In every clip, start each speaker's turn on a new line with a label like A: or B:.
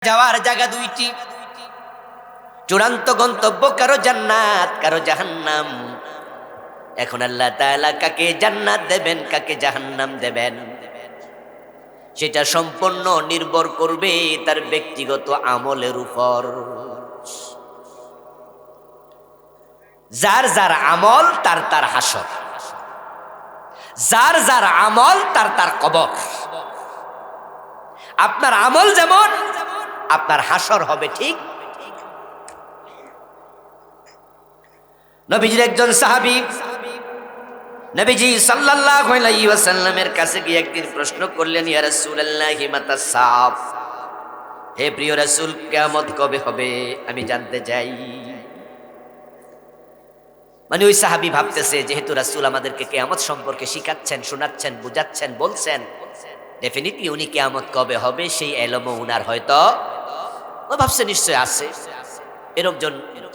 A: যাওয়ার জায়গা দুইটি, চূড়ান্ত গন্তব্য কারো জান্নাত কারো জাহান্নাম। এখন আল্লাহ তাআলা কাকে জান্নাত দেবেন কাকে জাহান্নাম দেবেন সেটা সম্পূর্ণ নির্ভর করবে তার ব্যক্তিগত আমলের উপর। যার যার আমল তার তার হাসর, যার যার আমল তার তার কবর। আপনার আমল যেমন আপনার হাসর হবে ঠিক। নবীজির একজন সাহাবী নবীজি সাল্লাল্লাহু আলাইহি ওয়াসাল্লামের কাছে গিয়ে একদিন প্রশ্ন করলেন, ইয়া রাসূলুল্লাহি মাতা সাফ, হে প্রিয় রাসূল কিয়ামত কবে হবে আমি জানতে চাই। মানে ওই সাহাবী ভাবতেছে যেহেতু রাসূল আমাদেরকে কিয়ামত সম্পর্কে শিখাচ্ছেন, শোনাচ্ছেন, বুঝাচ্ছেন, বলছেন, ডেফিনিটলি উনি কিয়ামত কবে হবে সেই এলমও উনার হয়তো ও ভাবছে নিশ্চয় আছে। এরকম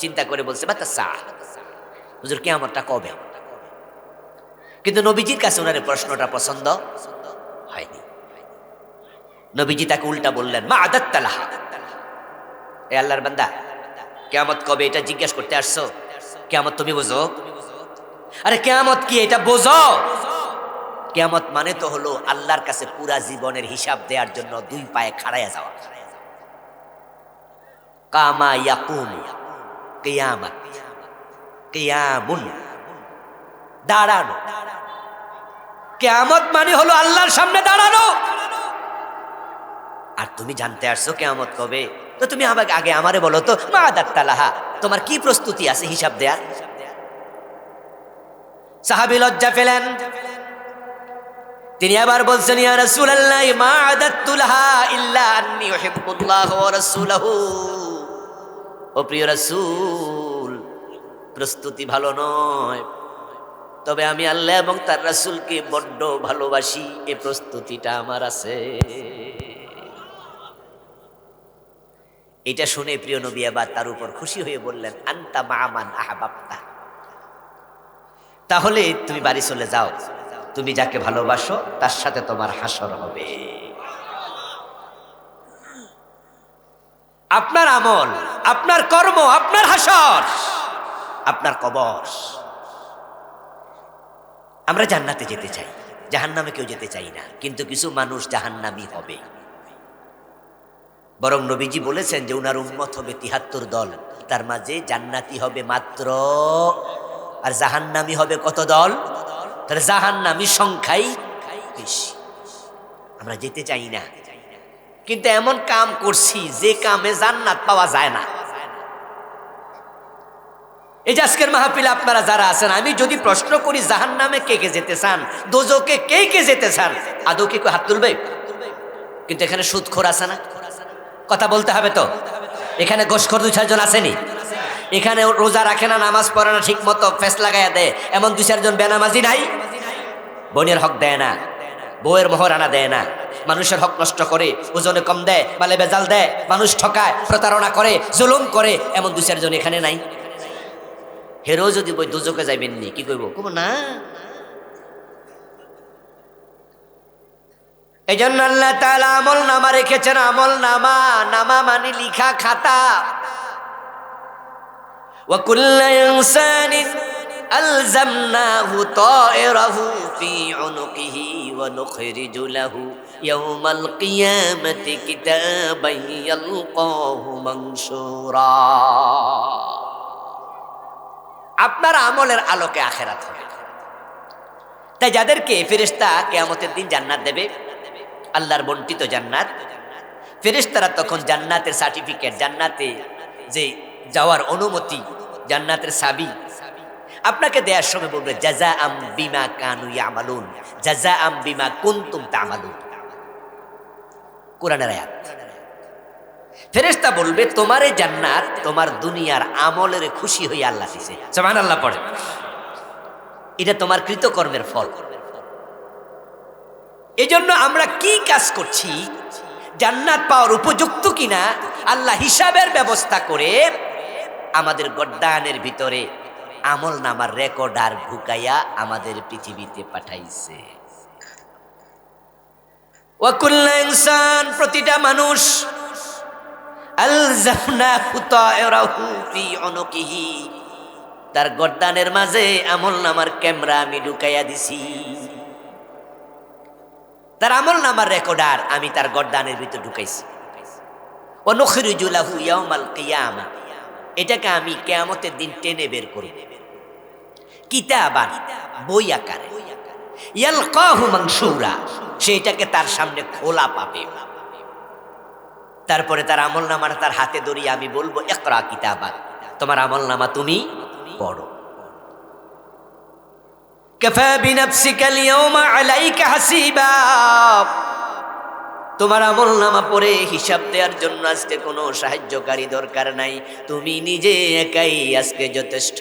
A: চিন্তা করে বলছে মাতা সাফ, হুজুর কিয়ামতটা কবে। কিন্তু নবীজির কাছে ওনার প্রশ্নটা পছন্দ হয়নি। নবীজি তাকে উল্টা বললেন, মা আদাত্তা লাহা, এ আল্লাহর বান্দা কিয়ামত কবে এটা জিজ্ঞেস করতে আসছো? কিয়ামত তুমি বোঝো? আরে কিয়ামত কি এটা বোঝো? কিয়ামত মানে তো হলো আল্লাহর কাছে পুরা জীবনের হিসাব দেওয়ার জন্য দুই পায়ে খাড়ায়া যাওয়া। কামা ইয়াকুম কিয়ামত, কিয়ামুন দাঁড়ানো। কিয়ামত মানে হলো আল্লাহর সামনে দাঁড়ানো। আর তুমি জানতে আসছো কিয়ামত কবে, তো তুমি আগে আমারে বলো তো মা দাত্তালাহা, তোমার কি প্রস্তুতি আছে হিসাব দেয়ার? সাহাবী লজ্জা পেলেন। তিনি আবার বলছেন, ইয়া রাসূলুল্লাহ মা আদাত্তুলাহা ইল্লা আন্নী উহিব্বুল্লাহ ওয়া রাসূলহু। ও প্রিয় রাসূল, প্রস্তুতি ভালো নয়, তবে আমি আল্লাহ এবং তার রাসূলকে বড্ড ভালোবাসি, এই প্রস্তুতিটা আমার আছে। এটা শুনে প্রিয় নবী আবার তার উপর খুশি হয়ে বললেন, আনতা মা'মান আহবাবতা, তাহলে তুমি বাড়ি চলে যাও, তুমি যাকে ভালোবাসো তার সাথে তোমার হাসর হবে। আপনার আমল, আপনার কর্ম, আপনার হাসর, আপনার কবর। আমরা জান্নাতে যেতে চাই, জাহান্নামে কেউ যেতে চাই না, কিন্তু কিছু মানুষ জাহান্নামী হবে। বরং নবীজি বলেছেন যে উনার উম্মত হবে ৭৩ দল, তার মাঝে জান্নাতি হবে মাত্র, আর জাহান্নামী হবে কত দল? তাহলে জাহান্নামী সংখ্যাই বেশি। আমরা যেতে চাই না, কিন্তু এমন কাম করছি যে কামে জান্নাত পাওয়া যায় না। এই যে আজকের মাহফিলে আপনারা যারা আছেন, আমি যদি প্রশ্ন করি জাহান্নামে কে কে যেতে চান, দোজকে কে কে যেতে চান, আদৌ কি হাত তুলবে? কিন্তু এখানে সুদখোর আছে না? কথা বলতে হবে তো। এখানে গোশখোর ২-৪ জন আসেনি? এখানে রোজা রাখে না, নামাজ পড়ে না ঠিক মতো, ফেস লাগাইয়া দেয়, এমন ২-৪ জন বেনামাজি নাই? বোনের হক দেয় না, বউয়ের মোহরানা দেয় না, মানুষের হক নষ্ট করে, ওজনে কম দেয়, মালে বেজাল দেয়, মানুষ ঠকায়, প্রতারণা করে, জুলুম করে, এমন ২-৪ জন এখানে নাই? হেরো যদি বই দুজকে যাইবেননি কি কইব? কব না। এই জন্য আল্লাহ তাআলা আমল নামা রেখেছেন। আমল নামা, নামা মানে লিখা খাতা। ওয়া কুল্লু ইনসানিন আলজামনাহু তায়রাহু ফি উনুকিহি ওয়া নুখরিজু লাহু ইয়াওমাল কিয়ামাতি কিতাবান ইয়ালকাহু মানশুরা। আপনার আমলের আলোকে আখিরাত হবে। তাই যাদেরকে ফেরেশতা কিয়ামতের দিন জান্নাত দেবে, আল্লাহর বন্টিত জান্নাত, ফেরেশতারা তখন জান্নাতের সার্টিফিকেট, জান্নাতে যে যাওয়ার অনুমতি, জান্নাতের চাবি আপনাকে দেওয়ার সময় বলবে, জাযাআম বিমা কানু ইয়ামালুন, জাযাআম বিমা কুনতুম তা'মালুন। কোরআনের আয়াত। ফেরেশতা বলবে তোমার এই জান্নাত তোমার দুনিয়ার আমলের খুশি হয়ে আল্লাহ দিয়েছে। সুবহানাল্লাহ পড়ে। এটা তোমার কৃতকর্মের ফল। এজন্য আমরা কি কাজ করছি, জান্নাত পাওয়ার উপযুক্ত কিনা, আল্লাহ হিসাবের ব্যবস্থা করে আমাদের গড্ডানের ভিতরে আমল নামার রেকর্ডার ঢুকাইয়া আমাদের পৃথিবীতে পাঠাইছে। ওয়া কুল্লু ইনসান, প্রতিটা মানুষ আলজামনাহু তায়রাহু ফি উনুকিহি, তার গর্দানের মাঝে আমলনামার ক্যামেরা আমি ঢুকাইয়া দিছি। তার আমলনামার রেকর্ডার আমি তার গর্দানের ভিতর ঢুকাইছি। ওয়া নুখরিজু লাহু ইয়াউমাল কিয়ামা, এটাকে আমি কিয়ামতের দিন টেনে বের করব কিতাবান, বই আকারে। ইয়ালকাহু মানশুরা, সেটাকে তার সামনে খোলা পাবে। তারপরে তার আমলনামার তার হাতে ধরিয়ে আমি বলবো ইকরা কিতাবাক, তোমার আমলনামা তুমি পড়ো। কাফা বিনাফসিকাল ইয়াউমা আলাইকা হাসিবা, তোমার আমলনামা পড়ে হিসাব দেওয়ার জন্য আজকে কোনো সাহায্যকারী দরকার নাই, তুমি নিজে একাই আজকে যথেষ্ট।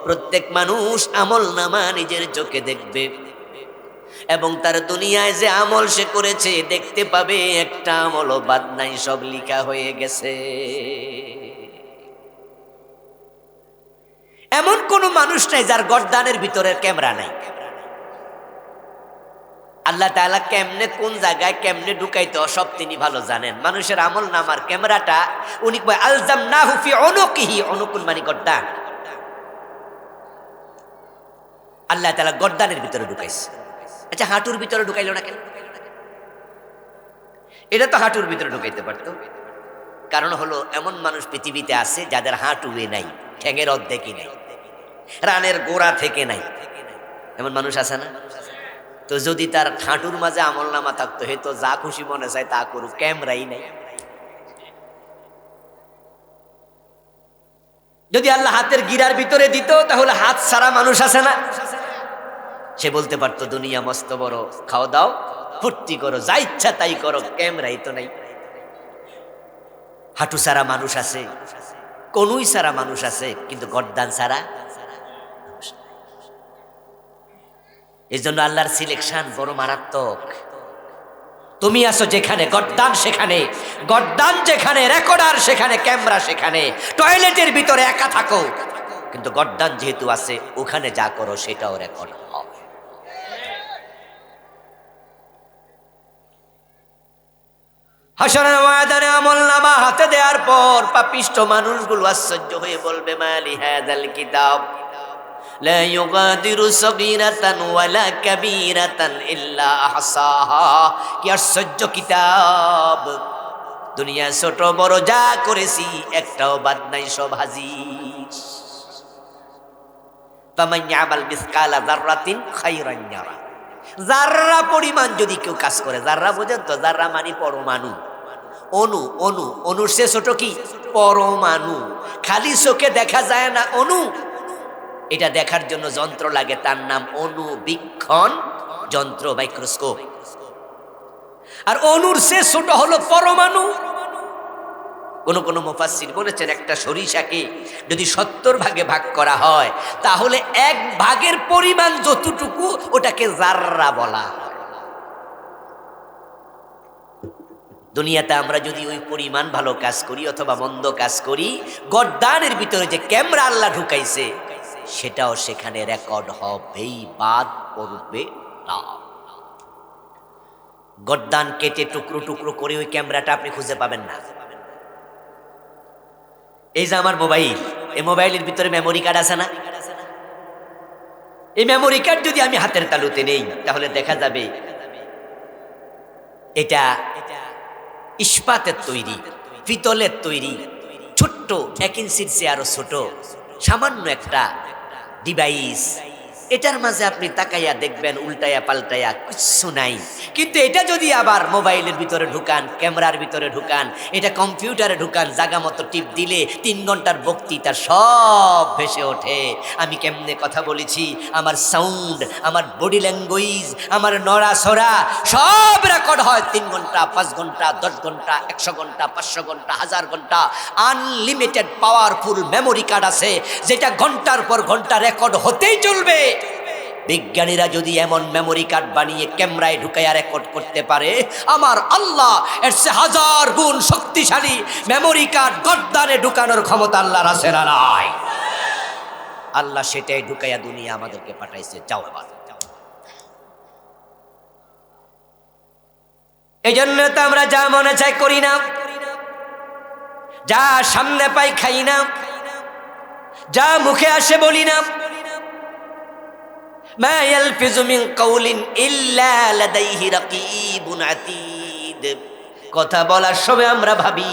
A: প্রত্যেক মানুষ আমলনামা নিজের চোখে দেখবে এবং তার দুনিয়ায় যে আমল সে করেছে দেখতে পাবে, একটা আমলও বাদ নাই, সব লিখা হয়ে গেছে। এমন কোন মানুষ নাই যার গর্দানের ভিতরে ক্যামেরা নাই। আল্লাহ তাআলা কেমনে কোন জায়গায় কেমনে ঢুকাইতে সব তিনি ভালো জানেন। মানুষের আমল নামার ক্যামেরাটা উনি আলজামনাহু ফি উনুকিহি, উনুকুন মানে গর্দান, আল্লাহ তাআলা গর্দানের ভিতরে ঢুকাইছে। আচ্ছা, হাঁটুর ভিতরে ঢুকাইলো না কেন? এটা তো হাঁটুর ভিতরে ঢুকাইতে পারতো। কারণ হলো এমন মানুষ পৃথিবীতে আছে যাদের হাঁটুয়ে নাই, ঠ্যাঙের অর্ধেকই নাই, রানের গোড়া থেকে নাই, এমন মানুষ আছে না? তো যদি তার হাঁটুর মাঝে আমলনামা থাকতো, হে তো যা খুশি মনে চায় তা করুক, ক্যামেরাই নাই। যদি আল্লাহ হাতের গিরার ভিতরে দিত, তাহলে হাত ছাড়া মানুষ আছে না? সে বলতে পারতো দুনিয়া মস্ত বড়, খাও দাও ফুর্তি করো, যা ইচ্ছা তাই করো, ক্যামেরাই তো নাই। হাঁটু ছাড়া মানুষ আছে, কনুই ছাড়া মানুষ আছে, কিন্তু গর্দান ছাড়া। এই জন্য আল্লাহর সিলেকশন বড় মারাত্মক। তুমি আছো যেখানে গর্দান সেখানে, গর্দান যেখানে রেকর্ডার সেখানে, ক্যামেরা সেখানে। টয়লেটের ভিতরে একা থাকো, কিন্তু গর্দান যেহেতু আছে ওখানে যা করো সেটাও রেকর্ড হবে। হাসরের ময়দানে আমলনামা হাতে দেওয়ার পর পাপিষ্ঠ মানুষগুলো আশ্চর্য হয়ে বলবে, মালি হাযাল কিতাব লা ইউগাদিরু সগীরাতান ওয়ালা কাবীরাতান ইল্লা আহসাহা। কি আশ্চর্য কিতাব! দুনিয়া ছোট বড় যা করেছি একটাও বাদ নাই, সব হাজির। ফামান ইয়ামাল মিসকালা যাররাতিন খায়রান ইয়ারা, যাররা পরিমাণ যদি কেউ কাজ করে, যাররা বোঝেন তো, যাররা মানে পরমাণু, অণু। অণু, অণুর সে ছোট কি? পরমাণু। খালি চোখে দেখা যায় না অণু, এটা দেখার জন্য যন্ত্র লাগে, তার নাম অণুবীক্ষণ যন্ত্র, মাইক্রোস্কোপ। আর অণুর সে ছোট হলো পরমাণু। কোন মুফাসসির বলেছেন, একটা সরিষাকে যদি 70 ভাগে ভাগ করা হয়, তাহলে 1 ভাগের পরিমাণ যতটুকু ওটাকে জাররা বলা হয়। দুনিয়াতে আমরা যদি ওই পরিমাণ ভালো কাজ করি অথবা মন্দ কাজ করি, গর্দানের ভিতরে যে ক্যামেরা আল্লাহ ঢুকাইছে সেটাও সেখানে রেকর্ড হবেই, বাদ পড়বে না। গর্দান কেটে টুকরো টুকরো করে ওই ক্যামেরাটা আপনি খুঁজে পাবেন না। এই যে আমার মোবাইল, এই মোবাইলের ভিতরে মেমোরি কার্ড আছে না? এই মেমোরি কার্ড যদি আমি হাতের তালুতে নেই, তাহলে দেখা যাবে এটা ইস্পাতের তৈরি, পিতলের তৈরি, ছোট্ট 1 ইঞ্চির চেয়ে আরো ছোট সামান্য একটা ডিভাইস। এটার মাঝে আপনি তাকাইয়া দেখবেন উল্টাইয়া পাল্টাইয়া কিছু নাই। কিন্তু এটা যদি আবার মোবাইলের ভিতরে ঢুকান, ক্যামেরার ভিতরে ঢুকান, এটা কম্পিউটারে ঢুকান, জায়গা মতো টিপ দিলে 3 ঘন্টার বক্তৃতা সব ভেসে ওঠে। আমি কেমনে কথা বলেছি, আমার সাউন্ড, আমার বডি ল্যাঙ্গুয়েজ, আমার নড়াচড়া সব রেকর্ড হয়। 3 ঘন্টা, 5 ঘন্টা, 10 ঘন্টা, 100 ঘন্টা, 500 ঘন্টা, 1000 ঘন্টা। আনলিমিটেড পাওয়ারফুল মেমোরি কার্ড আছে, যেটা ঘন্টার পর ঘন্টা রেকর্ড হতেই চলবে। বিজ্ঞানীরা যদি এমন মেমোরি কার্ড বানিয়ে ক্যামেরায় ঢুকাইয়া রেকর্ড করতে পারে, আমার আল্লাহ এর চেয়ে 1000 গুণ শক্তিশালী মেমোরি কার্ড গর্দানে ঢুকানোর ক্ষমতা আল্লাহর আছে না নাই? আল্লাহ সেটাই ঢুকাইয়া দুনিয়া আমাদেরকে পাঠাইছে। যাও এবার। এই জন্য তো আমরা যা মনে চাই করি না। যা সামনে পাই খাই না, যা মুখে আসে বলি না। মা ইয়ালফিযু মিন কাওলিন ইল্লা লাদাইহি রাকীবুন আতীদ। কথা বলার সময় আমরা ভাবি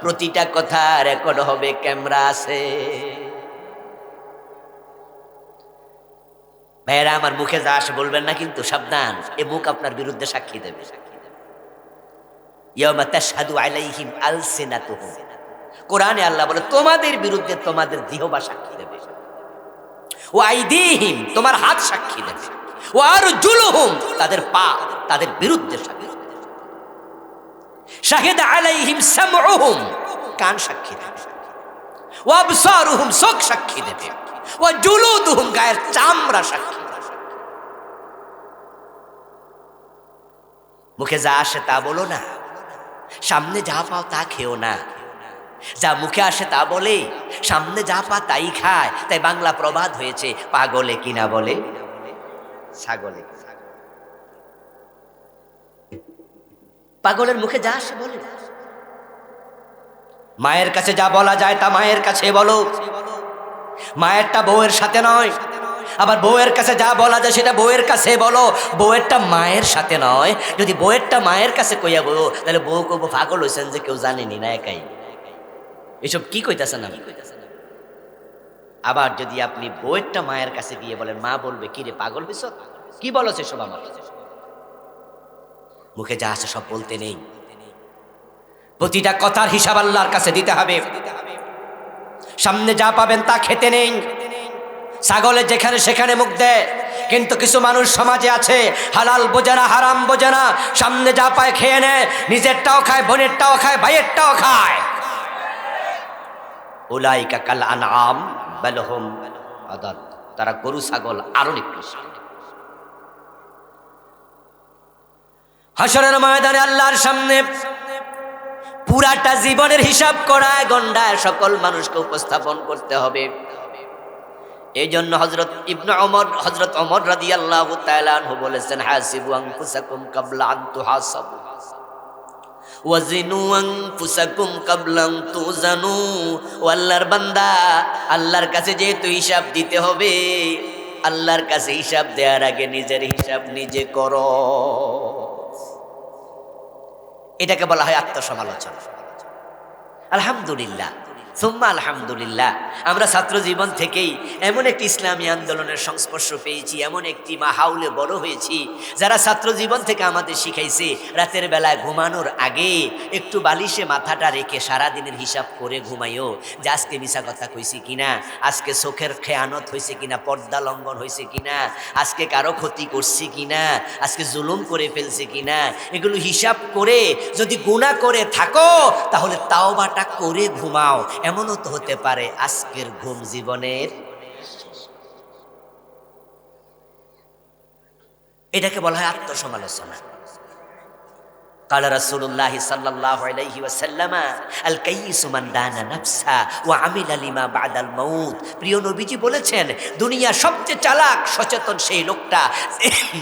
A: প্রতিটা কথা রেকর্ড হবে, ক্যামেরা আছে। ভাইয়েরা আমার, মুখে যা আসে বলবেন না কিন্তু, সাবধান, এ মুখ আপনার বিরুদ্ধে সাক্ষী দেবে। ইয়াউমা তাশহাদু আলাইহিম আলসিনাতুহুম, কোরআনে আল্লাহ বলে তোমাদের বিরুদ্ধে তোমাদের জিহ্বা সাক্ষী দেবে। ওয়া আইদিহিম, তোমার হাত সাক্ষী দেবে। ওয়া আরজুলুহুম, তাদের পা তাদের বিরুদ্ধে সাক্ষী দেবে। শাহিদা আলাইহিম সামউহুম, কান সাক্ষী দেবে। ওয়া আবসারুহুম, চোখ সাক্ষী দেবে। ওয়া জুলুদুহুম, গায়ের চামড়া সাক্ষী দেবে। মুখে যা আসে তা বলো না, সামনে যা পাও তা খেও না। যা মুখে আসে তা বলে, সামনে যা পা তাই খায়। তাই বাংলা প্রবাদ হয়েছে, পাগলে কিনা বলে ছাগলে। পাগলের মুখে যা আসে বলে। মায়ের কাছে যা বলা যায় তা মায়ের কাছে বলো, মায়েরটা বউয়ের সাথে নয়। আবার বউয়ের কাছে যা বলা যায় সেটা বউয়ের কাছে বলো, বউয়েরটা মায়ের সাথে নয়। যদি বউয়েরটা মায়ের কাছে কইয়া বলো, তাহলে বউ কব পাগল হয়েছেন যে কেউ জানেনি না, একাই। এসব কি কইতাছেন আমি? আবার যদি আপনি বউয়েরটা মায়ের কাছে গিয়ে বলেন, মা বলবে কি রে পাগল হইছ, কি বলছে সব আমার। মুখে যা আসে সব বলতে নেই, প্রতিটা কথার হিসাব আল্লাহর কাছে দিতে হবে। সামনে যা পাবেন তা খেতে নেই। ছাগলে যেখানে সেখানে মুখ দেয়, কিন্তু কিছু মানুষ সমাজে আছে হালাল বোঝে না, হারাম বোঝে না, সামনে যা পায় খেয়ে নেয়, নিজেরটাও খায়, বোনেরটাও খায়, ভাইয়েরটাও খায়। উলাইকা কাল আনআম বাল হুম আদাল, তারা গরু ছাগল আরো নিকৃষ্ট। হাসরের ময়দানে আল্লাহর সামনে পুরাটা জীবনের হিসাব করায় গন্ডায় সকল মানুষকে উপস্থাপন করতে হবে। এই জন্য হযরত ওমর রাদিয়াল্লাহু তাআলা আনহু বলেছেন, হাসিবু আনফুসাকুম ক্বাবলা আন তুহাসাবু ওয়াজিনু আনফুসাকুম ক্বাবলা আন তুজানু। ও আল্লাহর বান্দা, আল্লাহর কাছে যেহেতু হিসাব দিতে হবে, আল্লাহর কাছে হিসাব দেওয়ার আগে নিজের হিসাব নিজে করো। এটাকে বলা হয় আত্মসমালোচনা। আলহামদুলিল্লাহ, সুম্মা আলহামদুলিল্লাহ, আমরা ছাত্র জীবন থেকেই এমন একটি ইসলামী আন্দোলনের সংস্পর্শ পেয়েছি, এমন একটি মাহাউলে বড় হয়েছি, যারা ছাত্র জীবন থেকে আমাদের শিখাইছে রাতের বেলায় ঘুমানোর আগে একটু বালিশে মাথাটা রেখে সারাদিনের হিসাব করে ঘুমাইও, যে আজকে মিছা কথা কইছি কিনা, আজকে চোখের খেয়ানত হয়েছে কিনা, পর্দা লঙ্ঘন হয়েছে কিনা, আজকে কারো ক্ষতি করছি কিনা, আজকে জুলুম করে ফেলছে কিনা। এগুলো হিসাব করে যদি গুনাহ করে থাকো, তাহলে তাওবাটা করে ঘুমাও। এমনও তো হতে পারে আজকের ঘুম জীবনের। এটাকে বলা হয় আত্মসমালোচনা। قال رسول الله صلى الله عليه وسلم الكيس من دان نفسه وعمل لما بعد الموت। প্রিয় নবীজি বলেছেন, দুনিয়া সবচেয়ে চালাক সচেতন সেই লোকটা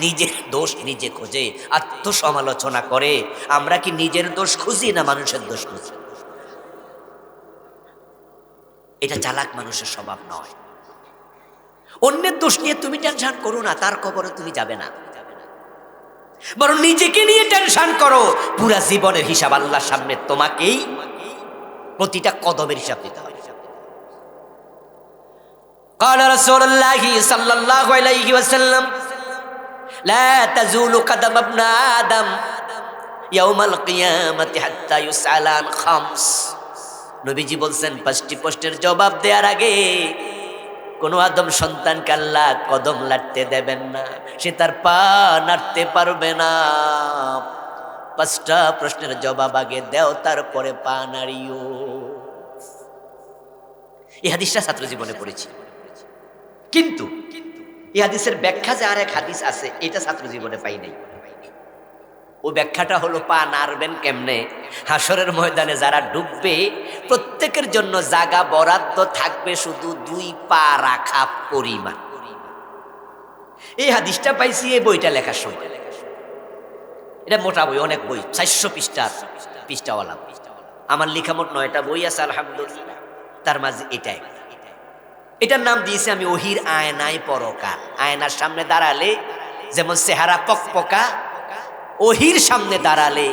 A: নিজের দোষ নিজে খোঁজে, আত্মসমালোচনা করে। আমরা কি নিজের দোষ খুঁজি না মানুষের দোষ খুঁজি? এটা চালাক মানুষের স্বভাব নয়। অন্যের দোষ নিয়ে তুমি টেনশন করো না, তার কবরে তুমি যাবে না, বরং নিজেকে নিয়ে টেনশন করো। পুরা জীবনের হিসাব আল্লাহর সামনে তোমাকেই প্রতিটা কদমের হিসাব দিতে হবে। قال رسول الله صلى الله عليه وسلم لا تزول قدم ابن آدم يوم القيامة حتى يسأل عن خمس। নবীজি বলছেন, পাঁচটি প্রশ্নের জবাব দেওয়ার আগে কোনো আদম সন্তানকে আল্লাহ কদম লাড়তে দেবেন না, সে তার পা নাড়তে পারবে না। পাঁচটা প্রশ্নের জবাব আগে দেও, তারপরে পা নাড়িও। এই হাদিসটা ছাত্র জীবনে পড়েছি, কিন্তু এই হাদিসের ব্যাখ্যা যে আর এক হাদিস আছে, এটা ছাত্র জীবনে পাই নাই। ও ব্যাখ্যাটা হলো, পা নাড়বেন কেমনে? হাসরের ময়দানে যারা ডুববে প্রত্যেকের জন্য জায়গা বরাদ্দ থাকবে শুধু 2 পা রাখা পরিমাণ। এই হাদিসটা পাইছি এই বইটা লেখার সময়। এটা মোটা বই, অনেক বই, 400 পৃষ্ঠাওয়ালা। আমার লেখা মোট 9টা বই আছে আলহামদুলিল্লাহ, তার মাঝে এটার নাম দিয়েছি আমি ওহির আয়নায় পরকাল। আয়নার সামনে দাঁড়ালে যেমন চেহারা পকপকা, ওহির সামনে দাঁড়ালে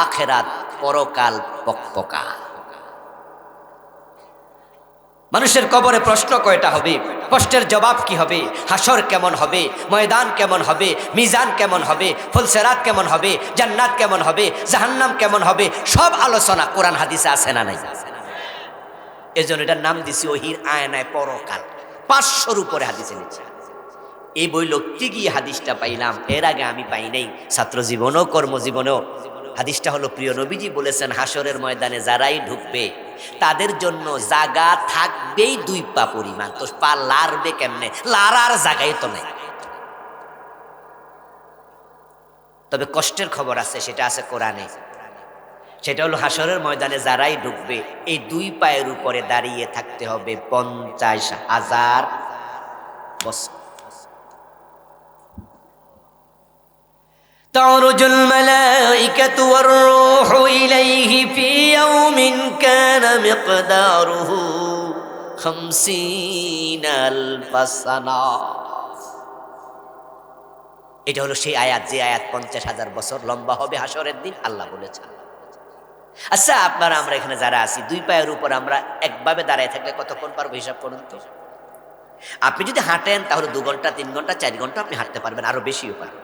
A: আখেরাত পরকাল পকপকা। মানুষের কবরে প্রশ্ন কয়টা হবে, প্রশ্নের জবাব কি হবে, হাসর কেমন হবে, ময়দান কেমন হবে, মিজান কেমন হবে, ফুলসেরাত কেমন হবে, জান্নাত কেমন হবে, জাহান্নাম কেমন হবে, সব আলোচনা কোরআন হাদিসে আছে না নাই? এজন্য এটার নাম দিছি ওহির আয়নায় পরকাল। 500-র উপরে হাদিসে নিচ্ছে। এই বই লিখতে গিয়ে হাদিসটা পাইলাম, এর আগে আমি পাই নাই। ছাত্র জীবনেও কর্মজীবনেও হাদিসটা হলো, প্রিয় নবীজি বলেছেন হাসরের ময়দানে যারাই ঢুকবে তাদের জন্য জায়গা থাকবেই 2 পা পরিমাণ। তো পা লাড়বে কেমনে? লাড়ার জায়গায় তো নেই। তবে কষ্টের খবর আছে, সেটা আছে কোরআনে। সেটা হলো হাসরের ময়দানে যারাই ঢুকবে এই 2 পায়ের উপরে দাঁড়িয়ে থাকতে হবে 50,000 বছর। تعرج الملائكة والروح إليه في يوم كان مقداره 50,000 سنة। এটা হলো সেই আয়াত, যে আয়াত 50,000 বছর লম্বা হবে হাসরের দিন, আল্লাহ বলেছেন। আচ্ছা, আপনারা আমরা এখানে যারা আছি 2 পায়ের উপর আমরা একভাবে দাঁড়ায় থাকলে কতক্ষণ পারবো হিসাব করুন তো। আপনি যদি হাঁটেন তাহলে 2 ঘন্টা, 3 ঘন্টা, 4 ঘন্টা আপনি হাঁটতে পারবেন, আরো বেশিও পারবেন।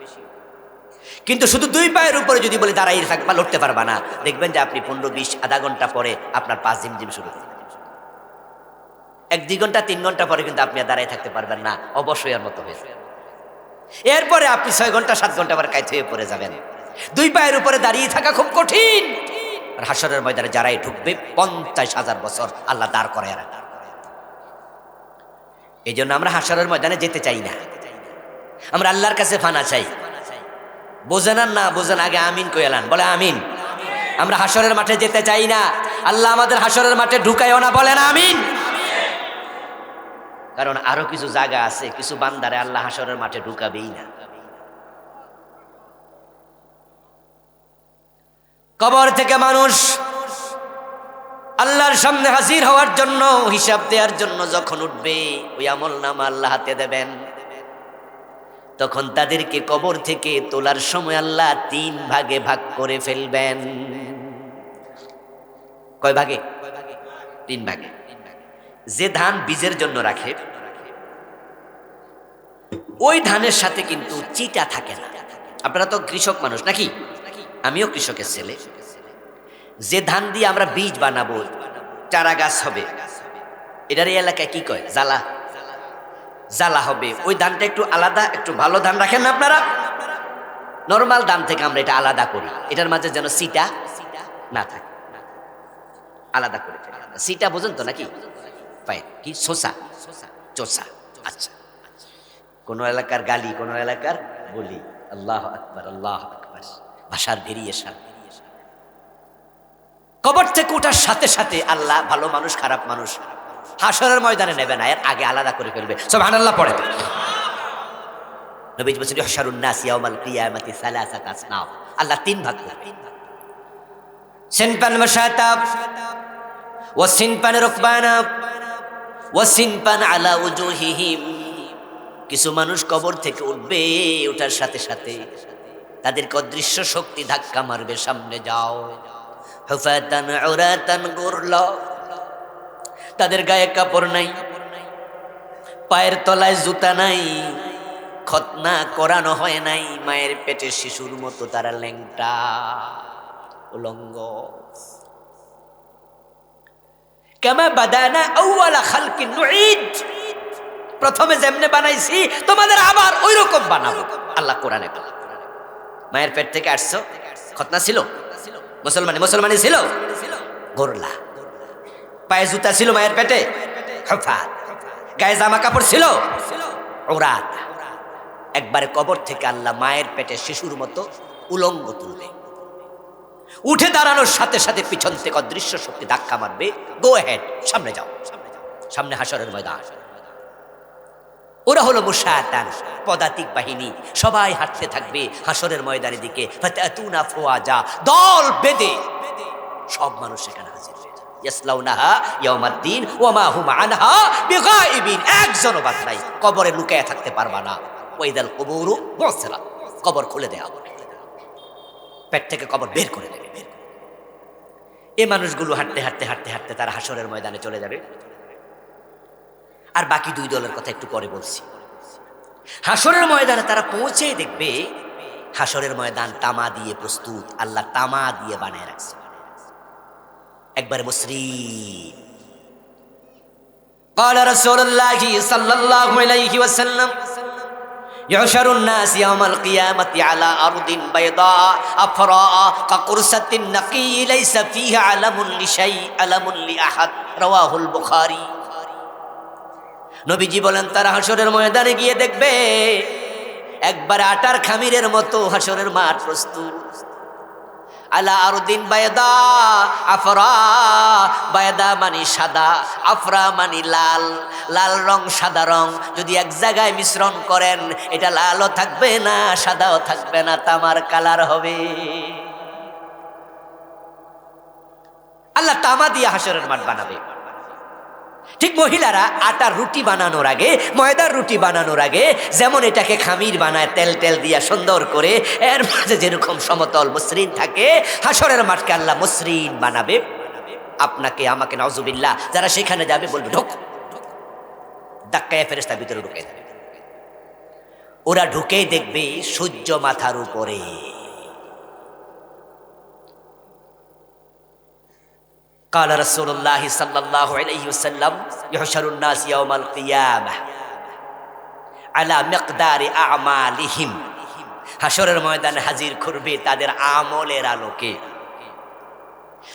A: কিন্তু শুধু 2 পায়ের উপরে যদি বলে দাঁড়াই থাকবা, লড়তে পারবা না, দেখবেন যে আপনি 15-20 আধা ঘন্টা পরে আপনার পা ঝিমঝিম শুরু করবে। 1-2 ঘন্টা 3 ঘন্টা পরে কিন্তু আপনি আর দাঁড়াই থাকতে পারবেন না, অবশ্যই আর মতো হয়েছে। এরপরে আপনি 6 ঘন্টা 7 ঘন্টা পরে কাইতে হয়ে পড়ে যাবেন। 2 পায়ের উপরে দাঁড়িয়ে থাকা খুব কঠিন। আর হাসরের ময়দানে যারাই ঢুকবে 50,000 বছর আল্লাহ দাঁড় করায় রাখে। এই জন্য আমরা হাসরের ময়দানে যেতে চাই না, আমরা আল্লাহর কাছে ফানা চাই। বোঝেন না বোঝেন, আগে আমিন কইলান, বলে আমিন। আমরা হাসরের মাঠে যেতে চাই না, আল্লাহ আমাদের হাসরের মাঠে ঢুকাইও না, বলেন আমিন। কারণ আরো কিছু জায়গা আছে, কিছু বান্দারে আল্লাহ হাসরের মাঠে ঢুকাবেই না। কবর থেকে মানুষ আল্লাহর সামনে হাজির হওয়ার জন্য, হিসাব দেওয়ার জন্য যখন উঠবে, ওই আমলনামা আল্লাহ হাতে দেবেন, তখন তাদেরকে কবর থেকে তোলার সময় আল্লাহ 3 ভাগে ভাগ করে ফেলবেন। কয় ভাগে? 3 ভাগে। যে ধান বীজের জন্য রাখে ওই ধানের সাথে কিন্তু চিটা থাকে না। আপনারা তো কৃষক মানুষ নাকি? আমিও কৃষকের ছেলে। যে ধান দিয়ে আমরা বীজ বানাবো, চারা গাছ হবে, এটার এই এলাকায় কি কয়? জ্বালা। জ্বালা হবে। ওই ধানটা একটু আলাদা, একটু ভালো ধান রাখেন না আপনারা? নরমাল ধান থেকে আমরা এটা আলাদা করি, এটার মাঝে যেন সিটা না থাকে, আলাদা করে ফেলি। সিটা বোঝেন তো নাকি? পাই কি? শোষা, চোষা। আচ্ছা, কোন এলাকার গালি, কোন এলাকার বলি। আল্লাহ আকবার, আল্লাহ আকবার, ভাষার ভেরিয়েশন। কবর থেকে ওঠার সাথে সাথে আল্লাহ ভালো মানুষ খারাপ মানুষ হাসরের ময়দানে নেবে না, এর আগে আলাদা করে ফেলবে। সুবহানাল্লাহ পড়ে। নবী বলেছেন ইহশারুন নাস ইয়াউমাল কিয়ামাতি সালাসাত আসনাফ। আল্লাহ 3 ভাগ করবে। সিনফান ওয়াশাতাব ওয়া সিনফান রুকবানা ওয়া সিনফান আলা উজুহিহিম। কিছু মানুষ কবর থেকে উঠবে, ওঠার সাথে সাথে তাদেরকে অদৃশ্য শক্তি ধাক্কা মারবে, সামনে যাও। হুফাতান উরাতান গুরলা, তাদের গায়ে কাপড় নাই, পায়ের তলায় জুতা নাই, খতনা করানো হয় নাই, মায়ের পেটে শিশুর মতো তারা ল্যাংটা উলঙ্গ। কামা বাদানা আউয়ালা খালকিন নুঈদ, প্রথমে যেমনে বানাইছি তোমাদের আবার ওই রকম বানাবো। আল্লাহ কোরআনে বলে। মায়ের পেট থেকে আসছো, খতনা ছিল, মুসলমানি ছিল, গোরলা, পায়ে জুতা ছিল মায়ের পেটে, হুফাত, গায়ে জামা কাপড় ছিল, উরাত। একবারে কবর থেকে আল্লাহ মায়ের পেটে শিশুর মতো উলঙ্গ তুলবে। উঠে দাঁড়ানোর সাথে সাথে পিছন থেকে অদৃশ্য শক্তি ধাক্কা মারবে, গো হেড, সামনে যাও। সামনে হাসরের ময়দান। ওরা হলো মুশাতান, পদাতিক বাহিনী, সবাই হাঁটতে থাকবে হাসরের ময়দানের দিকে। ফাতাতুনা ফুয়াজা, দল বেঁধে সব মানুষ সেখানে হাজির হয়ে যায়। ইয়াসলাউনাহা ইয়াউমাদ্দিন ওয়া মা হুম আনহা বিগাইবিন, একজনও বাদ নাই। কবরে লুকায়া থাকতে পারবা না। ওয়াইদাল কুবুরু বুসিরাত, কবর খুলে দেয়া হবে, পেট থেকে কবর বের করে দেবে। এই মানুষগুলো হাঁটতে হাঁটতে হাঁটতে হাঁটতে তারা হাসরের ময়দানে চলে যাবে। আর বাকি দুই দলের কথা একটু পরে বলছি। হাসরের ময়দানে তারা পৌঁছে দেখবে হাসরের ময়দান তামা দিয়ে প্রস্তুত, আল্লাহ তামা দিয়ে বানায় রাখছে একবারে মসৃণ। قال رسول الله صلى الله عليه وسلم يحشر الناس يوم القيامة على أرض بيضاء أفراء كقرصة النقي ليس فيها علم لشيء علم لأحد رواه البخاري। নবীজি বলেন তারা হাসরের ময়দানে গিয়ে দেখবে একবার আটার খামিরের মতো হাসরের মাঠ প্রস্তুত। আলা আরদিন বায়দা আফরা, বায়দা মানে সাদা, আফরা মানে লাল। লাল রং সাদা রং যদি এক জায়গায় মিশ্রণ করেন এটা লালও থাকবে না সাদাও থাকবে না, তামার কালার হবে। আল্লাহ তামা দিয়ে হাসরের মাঠ বানাবে। ঠিক মহিলারা আটার রুটি বানানোর আগে, ময়দার রুটি বানানোর আগে যেমন এটাকে খামির বানায় তেল টেল দিয়া সুন্দর করে, এর মাঝে যেরকম সমতল মসৃণ থাকে, হাসরের মাঠকে আল্লাহ মসৃণ বানাবে। আপনাকে আমাকে নাউজুবিল্লাহ যারা সেখানে যাবে বলবে ঢোক, ধাক্কায় ফেরেশতা ভিতরে ঢুকে যাবে। ওরা ঢুকেই দেখবে সূর্য মাথার উপরে। قال رسول الله صلى الله عليه وسلم يحشر الناس يوم القيامة على مقدار أعمالهم, হাসরের ময়দানে হাজির করবে তাদের আমলের আলোকে।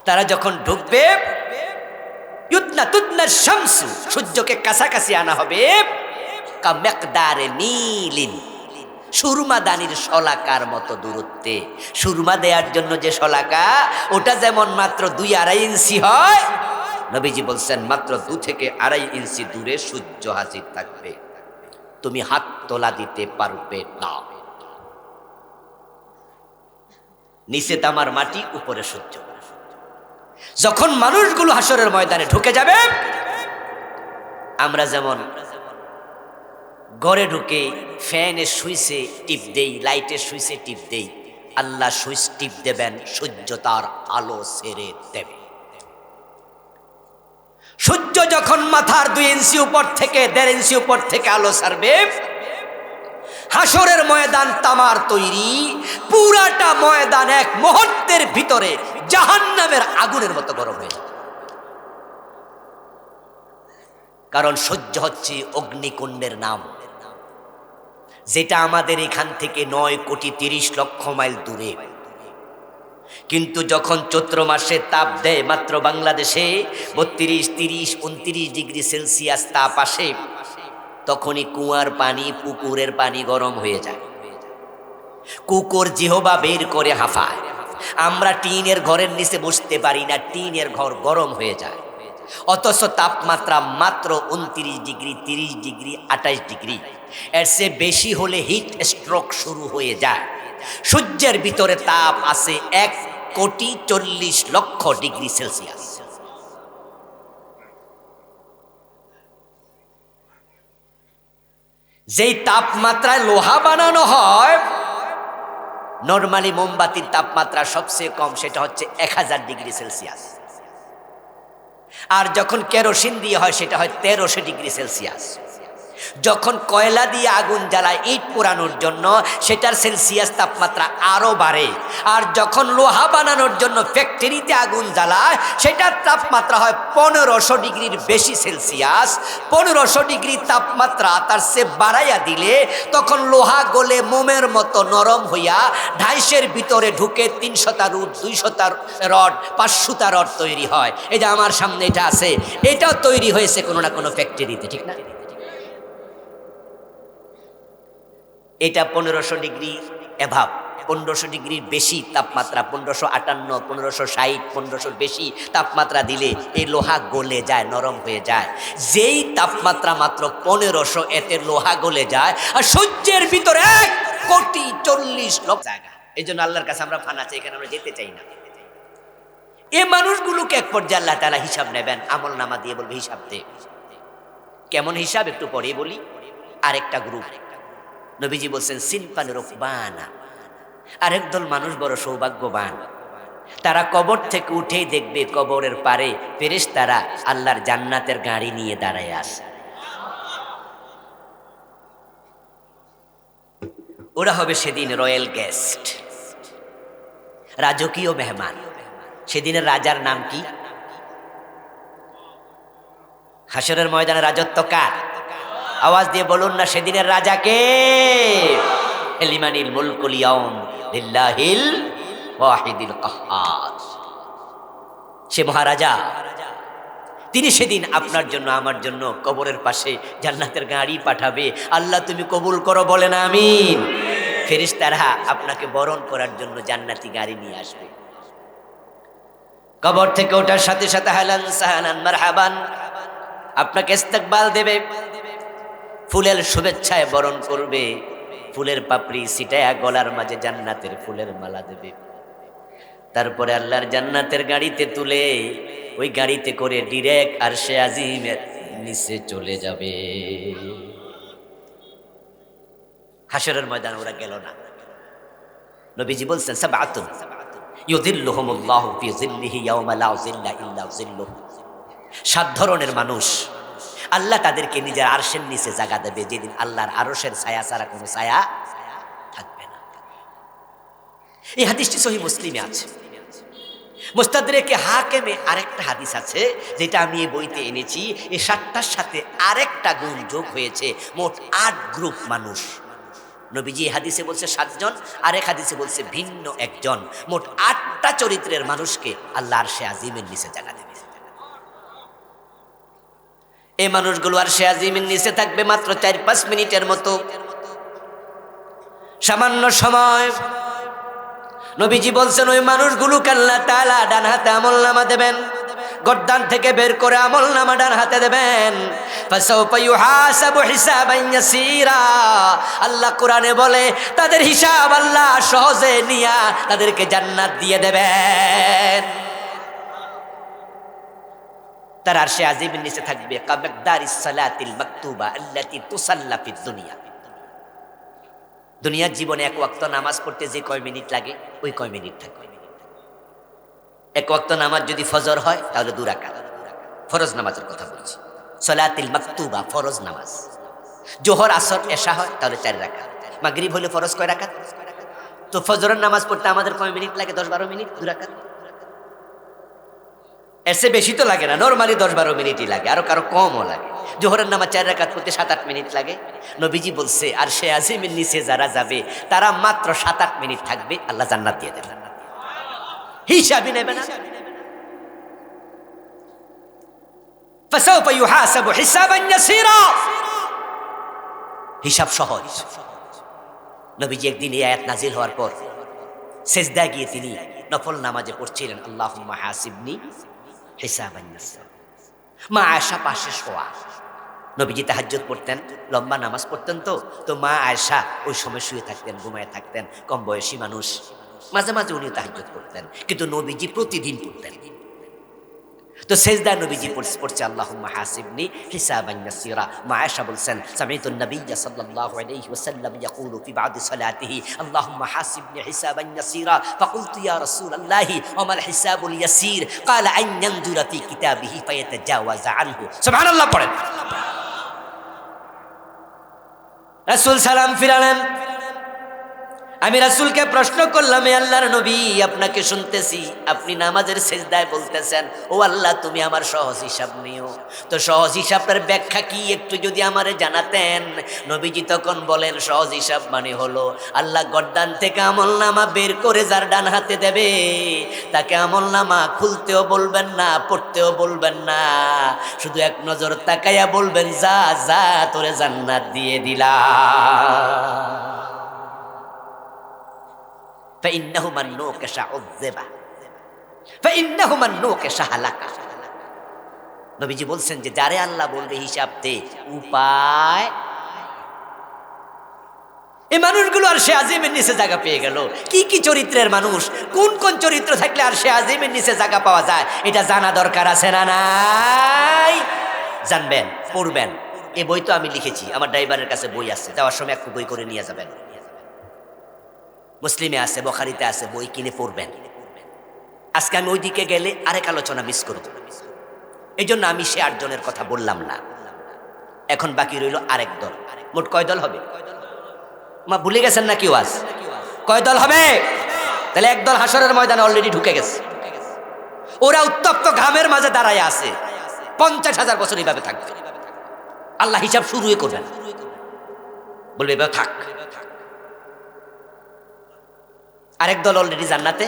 A: তারা যখন ঢুকবে ইউদনা তুদনা শামসু, সূর্যকে কাছাকাছি আনা হবে, কা মিকদারে মিলিন, সুরমা দানির শলাকার মতো দূরত্বে। সুরমা দেওয়ার জন্য যে শলাকা ওটা যেমন মাত্র 2-2.5 ইঞ্চি হয়, নবীজি বলছেন মাত্র 2 থেকে 2.5 ইঞ্চি দূরে সূর্য হাজির থাকবে, তুমি হাত তোলা দিতে পারবে না। নিচে তামার মাটি, উপরে সূর্য। যখন মানুষগুলো হাসরের ময়দানে ঢুকে যাবে, আমরা যেমন ঘরে ঢুকে ফ্যানের সুইচে টিপ দেই, লাইটের সুইচে টিপ দেই, আল্লাহ সুইচ টিপ দেবেন, সূর্য তার আলো ছেড়ে দেবে। সূর্য যখন মাথার 2 ইঞ্চি উপর থেকে 1.5 ইঞ্চি উপর থেকে আলো ছাড়বে, হাসরের ময়দান তামার তৈরি, পুরাটা ময়দান এক মুহূর্তের ভিতরে জাহান্নামের আগুনের মতো গরম হয়ে যাবে। কারণ সূর্য হচ্ছে অগ্নিকুণ্ডের নাম, যেটা আমাদের এখান থেকে 9,30,00,000 মাইল দূরে। কিন্তু যখন চৈত্র মাসে তাপ দেয় মাত্র বাংলাদেশে 32, 30, 29 ডিগ্রি সেলসিয়াস তাপ আসে, তখনই কুয়ার পানি, পুকুরের পানি গরম হয়ে যায়। কুকুর জিহবা বের করে হাঁফায়। আমরা টিনের ঘরের নিচে বসতে পারি না, টিনের ঘর গরম হয়ে যায়। অথচ তাপমাত্রা মাত্র 29 ডিগ্রি, 30 ডিগ্রি, 28 ডিগ্রি। এর চেয়ে বেশি হলে হিট স্ট্রোক শুরু হয়ে যায়। সূর্যের ভিতরে তাপ আছে 1,40,00,000 ডিগ্রি সেলসিয়াস। যেই তাপমাত্রায় লোহা বানানো হয়, নরমালি মোমবাতির তাপমাত্রা সবচেয়ে কম, সেটা হচ্ছে 1000 ডিগ্রি সেলসিয়াস। আর যখন কেরোসিন দিয়ে হয় সেটা হয় 1300 ডিগ্রি সেলসিয়াস। যখন কয়লা দিয়ে আগুন জ্বালায় ইট পোড়ানোর জন্য, সেটার সেলসিয়াস তাপমাত্রা আরো বাড়ে। আর যখন লোহা বানানোর জন্য ফ্যাক্টরিতে আগুন জ্বালায়, সেটার তাপমাত্রা হয় 1500 ডিগ্রির বেশি সেলসিয়াস। 1500 ডিগ্রি তাপমাত্রা তার চেয়ে বাড়াইয়া দিলে তখন লোহা গলে মোমের মতো নরম হইয়া ঢাইশের ভিতরে ঢুকে 300টা রড, 200টা রড, 500টা রড তৈরি হয়। এই যে আমার সামনে এটা আছে, এটাও তৈরি হয়েছে কোনো না কোনো ফ্যাক্টরিতে, ঠিক না? এটা 1500 ডিগ্রি এভাব, 1500 ডিগ্রির বেশি তাপমাত্রা, 1558, 1560, 1500 বেশি তাপমাত্রা দিলে এই লোহা গলে যায়, নরম হয়ে যায়। যেই তাপমাত্রা মাত্র 1500, এতে লোহা গলে যায়। আর সূর্যের ভিতরে 1,40,00,000 জায়গা। এই জন্য আল্লাহর কাছে আমরা ফানা চাই, এখানে আমরা যেতে চাই না। এ মানুষগুলোকে এক পর্যায়ে আল্লাহ তাআলা হিসাব নেবেন, আমল নামা দিয়ে বলবে হিসাব দে। কেমন হিসাব একটু পরে বলি। আরেকটা গ্রুপ, নবীজি বলছেন সিনফান রুকবানা, আরেক দল মানুষ বড় সৌভাগ্যবান, তারা কবর থেকে উঠেই দেখবে কবরের পারে ফেরেশতারা আল্লাহর জান্নাতের গাড়ি নিয়ে দাঁড়ায় আছে। ওরা হবে সেদিন রয়্যাল গেস্ট, রাজকীয় মেহমান। সেদিনের রাজার নাম কি? হাসরের ময়দানে রাজত্ব কার? আওয়াজ দিয়ে বলুন না, সেদিনের রাজা কে? লিমানিল মুলকুল ইয়াউম লিল্লাহিল ওয়াহিদিল কাহ্হার। সে মহারাজা, তিনি সেদিন আপনার জন্য আমার জন্য কবরের পাশে জান্নাতের গাড়ি পাঠাবে। আল্লাহ তুমি কবুল করো, বলেন আমিন। ফেরেশতারা আপনাকে বরণ করার জন্য জান্নাতি গাড়ি নিয়ে আসবে। কবর থেকে ওঠার সাথে সাথে হালান সাহানান মারহাবান, আপনাকে ইস্তেকবাল দেবে, ফুলের শুভেচ্ছায় বরণ করবে, ফুলের পাপড়ি ছিটায়া গলার মাঝে জান্নাতের ফুলের মালা দেবে। তারপরে আল্লাহর জান্নাতের গাড়িতে তুলে ওই গাড়িতে করে ডিরেক্ট আরশে আজিমের নিচে চলে যাবে। হাসরের ময়দানে ওরা গেল না। নবীজি বলছেন সাবআতুন ইউযিল্লুহুমুল্লাহু ফি যিল্লিহি ইয়াওমা লা যিল্লা ইল্লা যিল্লুহু। 7 ধরনের মানুষ আল্লাহ তাদেরকে নিজের আরশের নিচে জায়গা দেবে, যেদিন আল্লাহর আরশের ছায়া ছাড়া কোনো ছায়া থাকবে না। এই হাদিসটি সহিহ মুসলিমে আছে। মুস্তাদরেকে হাকিমে আরেকটা হাদিস আছে, যেটা আমি এই বইতে এনেছি। এই 7টার সাথে আরেকটা গুণ যোগ হয়েছে, মোট 8 গ্রুপ মানুষ। নবীজি এই হাদিসে বলছে 7 জন, আরেক হাদিসে বলছে ভিন্ন একজন। মোট 8টা চরিত্রের মানুষকে আল্লাহ আরশে আজিমের নিচে জায়গা দেবে। এই মানুষগুলো আরশে আজিমের নিচে থাকবে মাত্র 4-5 মিনিটের মতো, সামান্য সময়। নবীজি বলছেন ওই মানুষগুলোকে আল্লাহ তাআলা ডান হাতে আমলনামা দেবেন, গর্দান থেকে বের করে আমলনামা ডান হাতে দেবেন। ফাসাউফা ইউহাসাবু হিসাবান ইয়াসীরা। আল্লাহ কোরআনে বলে তাদের হিসাব আল্লাহ সহজে নিয়া তাদেরকে জান্নাত দিয়ে দেবেন। তার আরশে আজিমের নিচে থাকবে কামাকদারিস সালাতিল মাকতুবা আল্লাতী তুসাল্লা ফিদ দুনিয়া। দুনিয়ার জীবনে 1 ওয়াক্ত নামাজ পড়তে যে কয় মিনিট লাগে, ওই কয় মিনিট থাকবে। 1 ওয়াক্ত নামাজ যদি ফজর হয় তাহলে 2 রাকাত, ফরজ নামাজের কথা বলছি। সালাতুল মাকতুবা ফরজ নামাজ। জোহর আসর এশা হয় তাহলে 4 রাকাত। মাগরিব হলে ফরজ কয় রাকাত? তো ফজরের নামাজ পড়তে আমাদের কয় মিনিট লাগে? 10-12 মিনিট, 2 রাকাত। এসে বেশি তো লাগে না, নরমালি 10-12 মিনিটই লাগে, আরো কারো কমও লাগে। জোহরের নামাজ 4 রাকাত করতে 7-8 মিনিট লাগে। নবীজি বলছে আরশে আজিমের নিচে যারা যাবে তারা মাত্র 7-8 মিনিট থাকবে, আল্লাহ জান্নাত দিয়ে দেবেন, হিসাবই নেবে না। ফাসাউফা ইউহাসাবু হিসাবান ইয়াসীরা। হিসাব সহজ। নবীজি একদিন এই আয়াত নাজিল হওয়ার পর সিজদায় গিয়ে তিনি নফল নামাজে পড়ছিলেন, আল্লাহুম্মা হাসিবনি হিসাবান ইয়াসীরা। মা আয়েশা পাশে শোয়া। নবীজি তাহাজ্জুদ পড়তেন, লম্বা নামাজ পড়তেন, তো মা আয়েশা ওই সময় শুয়ে থাকতেন, ঘুমায় থাকতেন, কম বয়সী মানুষ। মাঝে মাঝে উনি তাহাজ্জুদ করতেন, কিন্তু নবীজি প্রতিদিন পড়তেন। তো সেজদায় নবীজি পড়ছে আল্লাহুম্মা হাসিবনি হিসাবান ইয়াসীরা। মা আয়েশা বলছেন সামিতুন নবিয়্য সাল্লাল্লাহু আলাইহি ওয়াসাল্লাম ইয়াকুলু ফি বাদি সালাতিহি আল্লাহুম্মা হাসিবনি হিসাবান ইয়াসীরা। ফাকুলতু ইয়া রাসূলাল্লাহি ওয়া মাল হিসাবুল ইয়াসীর? ক্বালা আন ইয়ানজুরা ফি কিতাবিহি ফায়াতাজাওয়াজা আনহু। সুবহানাল্লাহ পড়েন। রাসূল সালাম ফিরালেন। আমি রাসূলকে প্রশ্ন করলাম, হে আল্লাহর নবী, আপনাকে শুনতেছি আপনি নামাজের সিজদায় বলতেছেন ও আল্লাহ তুমি আমার সহজ হিসাব নিও। তো সহজ হিসাবের ব্যাখ্যা কি একটু যদি আমারে জানাতেন। নবীজি তখন বলেন সহজ হিসাব মানে হলো আল্লাহ গর্দান থেকে আমলনামা বের করে যার ডান হাতে দেবে তাকে আমলনামা খুলতেও বলবেন না, পড়তেও বলবেন না, শুধু এক নজর তাকাইয়া বলবেন যা যা তোরে জান্নাত দিয়ে দিলাম। فإنه من نوكش عذب فإنه من نوكش هلك। নবীজি বলছেন যে যারে আল্লাহ বলবে হিসাব দে, উপায় এই মানুষগুলো আর সে আজিমের নিচে জায়গা পেয়ে গেল। কি কি চরিত্রের মানুষ, কোন কোন চরিত্র থাকলে আর সে আজিমের নিচে জায়গা পাওয়া যায়, এটা জানা দরকার আছে না নাই? জানবেন, পড়বেন। এই বই তো আমি লিখেছি, আমার ড্রাইভারের কাছে বই আছে, যাওয়ার সময় একটু বই করে নিয়ে যাবেন। মুসলিমে আছে, বখারিতে আছে, বই কিনে পড়বেন। আজকে আমি ওইদিকে গেলে আরেক আলোচনা মিস করব, এই জন্য আমি সে 8 জনের কথা বললাম না। এখন বাকি রইল আরেক দল। মোট কয় দল হবে মা ভুলে গেছেন নাকি? ওয়াজ কয় দল হবে? তাহলে এক দল হাসরের ময়দানে অলরেডি ঢুকে গেছে। ওরা উত্তপ্ত ঘামের মাঝে দাঁড়ায় আছে, 50,000 বছর এইভাবে থাকবে। আল্লাহ হিসাব শুরুই করবেন, বলবে এবার থাক। আরেক দল অলরেডি জান্নাতে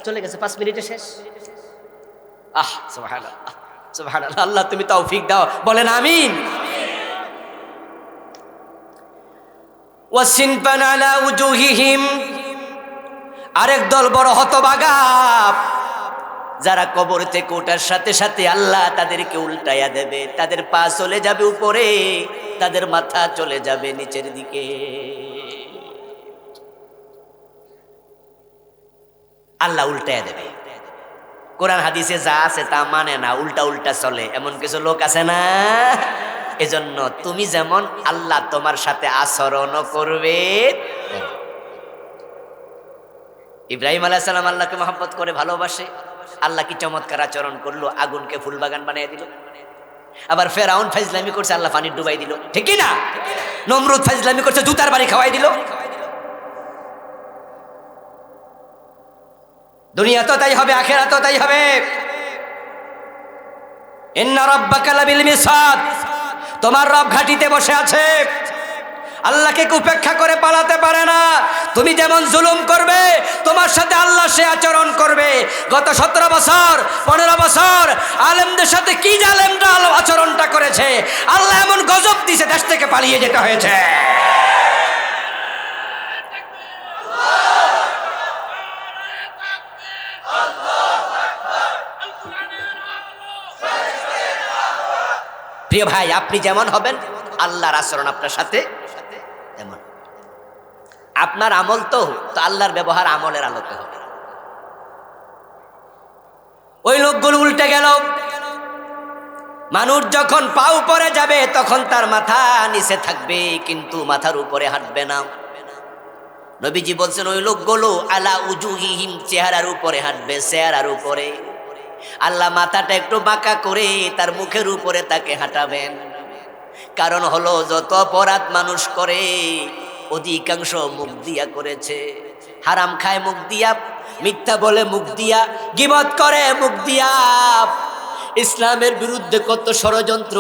A: চলে গেছে, 5 মিনিটে শেষ। সুবহানাল্লাহ, সুবহানাল্লাহ। আল্লাহ তুমি তৌফিক দাও, বলেন আমিন। ওয়াসিনফান আলা উজুহিহিম, আরেক দল বড় হতভাগা, যারা কবর থেকে ওঠার সাথে সাথে আল্লাহ তাদেরকে উল্টাইয়া দেবে। তাদের পা চলে যাবে উপরে, তাদের মাথা চলে যাবে নিচের দিকে। আল্লাহ উল্টাইয়া দেবে। কোরআন হাদিসে যা আছে তা মানে না, উল্টা উল্টা চলে, এমন কিছু লোক আছে না? এজন্য তুমি যেমন, আল্লাহ তোমার সাথে আচরণ করবে। ইব্রাহিম আলাইহিস সালাম আল্লাহকে মহব্বত করে ভালোবাসে, আল্লাহ কি চমৎকার আচরণ করলো, আগুনকে ফুলবাগান বানিয়ে দিল। আবার ফেরাউন ফাইজলামি করছে, আল্লাহ পানি ডুবাই দিল, ঠিক না? নমরুদ ফাইজলামি করছে, জুতার বাড়ি খাওয়াই দিল। দুনিয়া তো তাই হবে, আখিরাত তো তাই হবে। ইন্না রাব্বাকা লাবিল মিরসাদ, তোমার রব ঘাটিতে বসে আছে। আল্লাহকে উপেক্ষা করে পালাতে পারে না। তুমি যেমন জুলুম করবে, তোমার সাথে আল্লাহ সে আচরণ করবে। গত 17 বছর 15 বছর আলেমদের সাথে কি জালেমরা আচরণটা করেছে, আল্লাহ এমন গজব দিয়েছে, দেশ থেকে পালিয়ে যেতে হয়েছে। প্রিয় ভাই, আপনি যেমন হবেন আল্লাহর আচরণ আপনার সাথে তেমন। আপনার আমল তো আল্লাহর ব্যবহার আমলের আলোতে হবে। ওই লোকগুলো উল্টে গেল। মানুষ যখন পা উপরে যাবে তখন তার মাথা নিচে থাকবে, কিন্তু মাথার উপরে হাঁটবে না। নবীজি বলছেন ওই লোকগুলো আলা উজুহিহিম, চেহারার উপরে হাঁটবে, চেহারার উপরে। আল্লাহ মাথাটা একটু বাঁকা করে তার মুখের উপরে তাকে হাঁটাবেন। কারণ হলো যত অপরাধ মানুষ করে অধিকাংশ মুখ দিয়া করেছে। হারাম খায় মুখ দিয়া, মিথ্যা বলে মুখ দিয়া, গীবত করে মুখ দিয়া। ইসলামের বিরুদ্ধে কত ষড়যন্ত্র,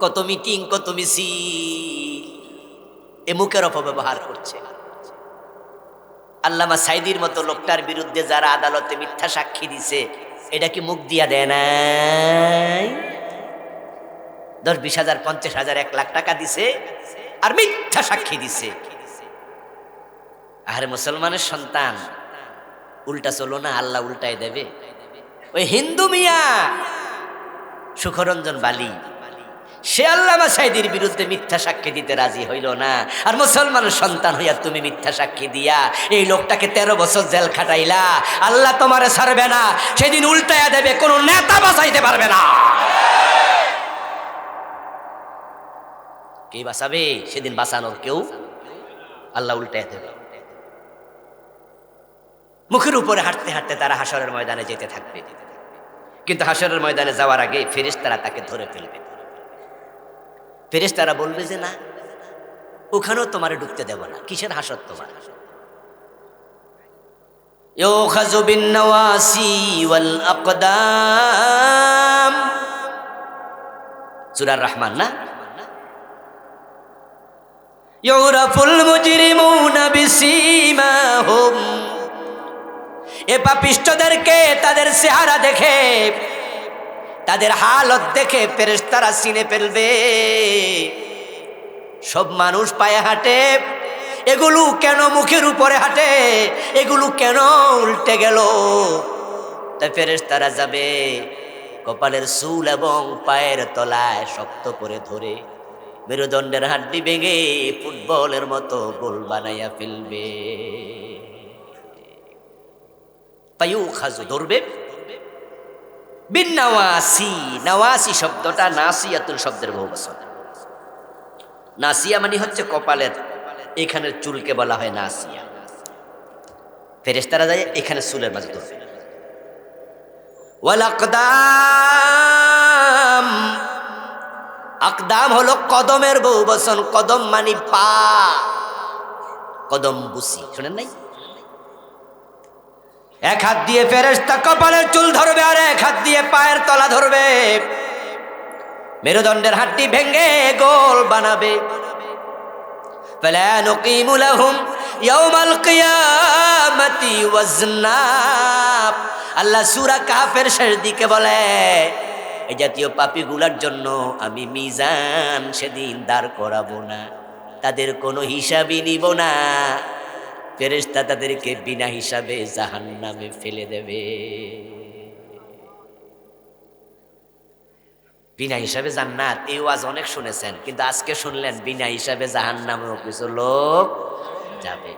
A: কত মিটিং, কত মিছিল, এ মুখের অপব্যবহার করছে। আল্লামা সাইদির মতো লোকটার বিরুদ্ধে যারা আদালতে মিথ্যা সাক্ষী দিছে, এটা কি মুখ দিয়া দেয় নাই? 10-20,000 50,000 1 লাখ টাকা দিছে আর মিথ্যা সাক্ষী দিছে। আরে মুসলমানের সন্তান, উল্টা চলো না, আল্লাহ উল্টাই দেবে। ওই হিন্দু মিয়া সুখরঞ্জন বালি, সে আল্লামা সাইদির বিরুদ্ধে মিথ্যা সাক্ষী দিতে রাজি হইল না। আর মুসলমানের সন্তান হইয়া তুমি মিথ্যা সাক্ষী দিয়া এই লোকটাকে 13 বছর জেল খাটাইলা। আল্লাহ তোমারে ছাড়বে না, সেদিন উল্টাইয়া দেবে, কোন নেতা বাঁচাইতে পারবে না। কে বাঁচাবে? সেদিন বাঁচানোর কেউ, আল্লাহ উল্টাইয়া দেবে। মুখের উপরে হাঁটতে হাঁটতে তারা হাসরের ময়দানে যেতে থাকবে, কিন্তু হাসরের ময়দানে যাওয়ার আগে ফেরেশতারা তাকে ধরে ফেলবে। ফেরেশতারা বলবে যে না, ওখানেও তোমারে ঢুকতে দেব না। কিসের হাসর তোমার? ইউখাযু বিন-নাওয়াসি ওয়াল আকদাম, সূরা রহমান না? ইউরাফুল মুজরিমুনা বিসীমাহুম, এ পাপিষ্ঠদেরকে তাদের চেহারা দেখে, তাদের হালত দেখে ফেরেশতারা চিনে ফেলবে। সব মানুষ পায়ে হাঁটে, এগুলো কেন মুখের উপরে হাঁটে, এগুলো কেন উল্টে গেল? তাই ফেরেশতারা যাবে কপালের চুল এবং পায়ের তলায় শক্ত করে ধরে মেরুদণ্ডের হাড্ডি ভেঙে ফুটবলের মতো গোল বানাইয়া ফেলবে। পায়ু খাজু ধরবে বিন নাওয়াসি। নাওয়াসি শব্দটা নাসিয়াতুল শব্দের বহুবচন। নাসিয়া মানে হচ্ছে কপালের এখানের চুলকে বলা হয় নাসিয়া। ফেরেশতারা যায় এখানে চুলের মাঝে ধরবে। ওয়াল আকদাম, আকদাম হলো কদমের বহুবচন। কদম মানে পা, কদম বুসি, শুনেন নাই? এক হাত দিয়ে ফেরেশতা কপালের চুল ধরবে আর এক হাত দিয়ে পায়ের তলা ধরবে, মেরুদণ্ডের হাড্ডি ভেঙে গোল বানাবে। ফালা নুকিমু লাহুম ইয়াউমাল কিয়ামাতি ওয়াজনা। আল্লাহ সূরা কাফের শেষ দিকে বলে এই জাতীয় পাপীগুলার জন্য আমি মিজান সেদিন দাঁড় করাবো না, তাদের কোনো হিসাবই নিব না। ফেরেশতা তাদেরকে বিনা হিসাবে জাহান্নামে ফেলে দেবে। বিনা হিসাবে জান্নাত, এই ওয়াজ অনেক শুনেছেন, কিন্তু আজকে শুনলেন বিনা হিসাবে জাহান্নামেও কিছু লোক যাবে।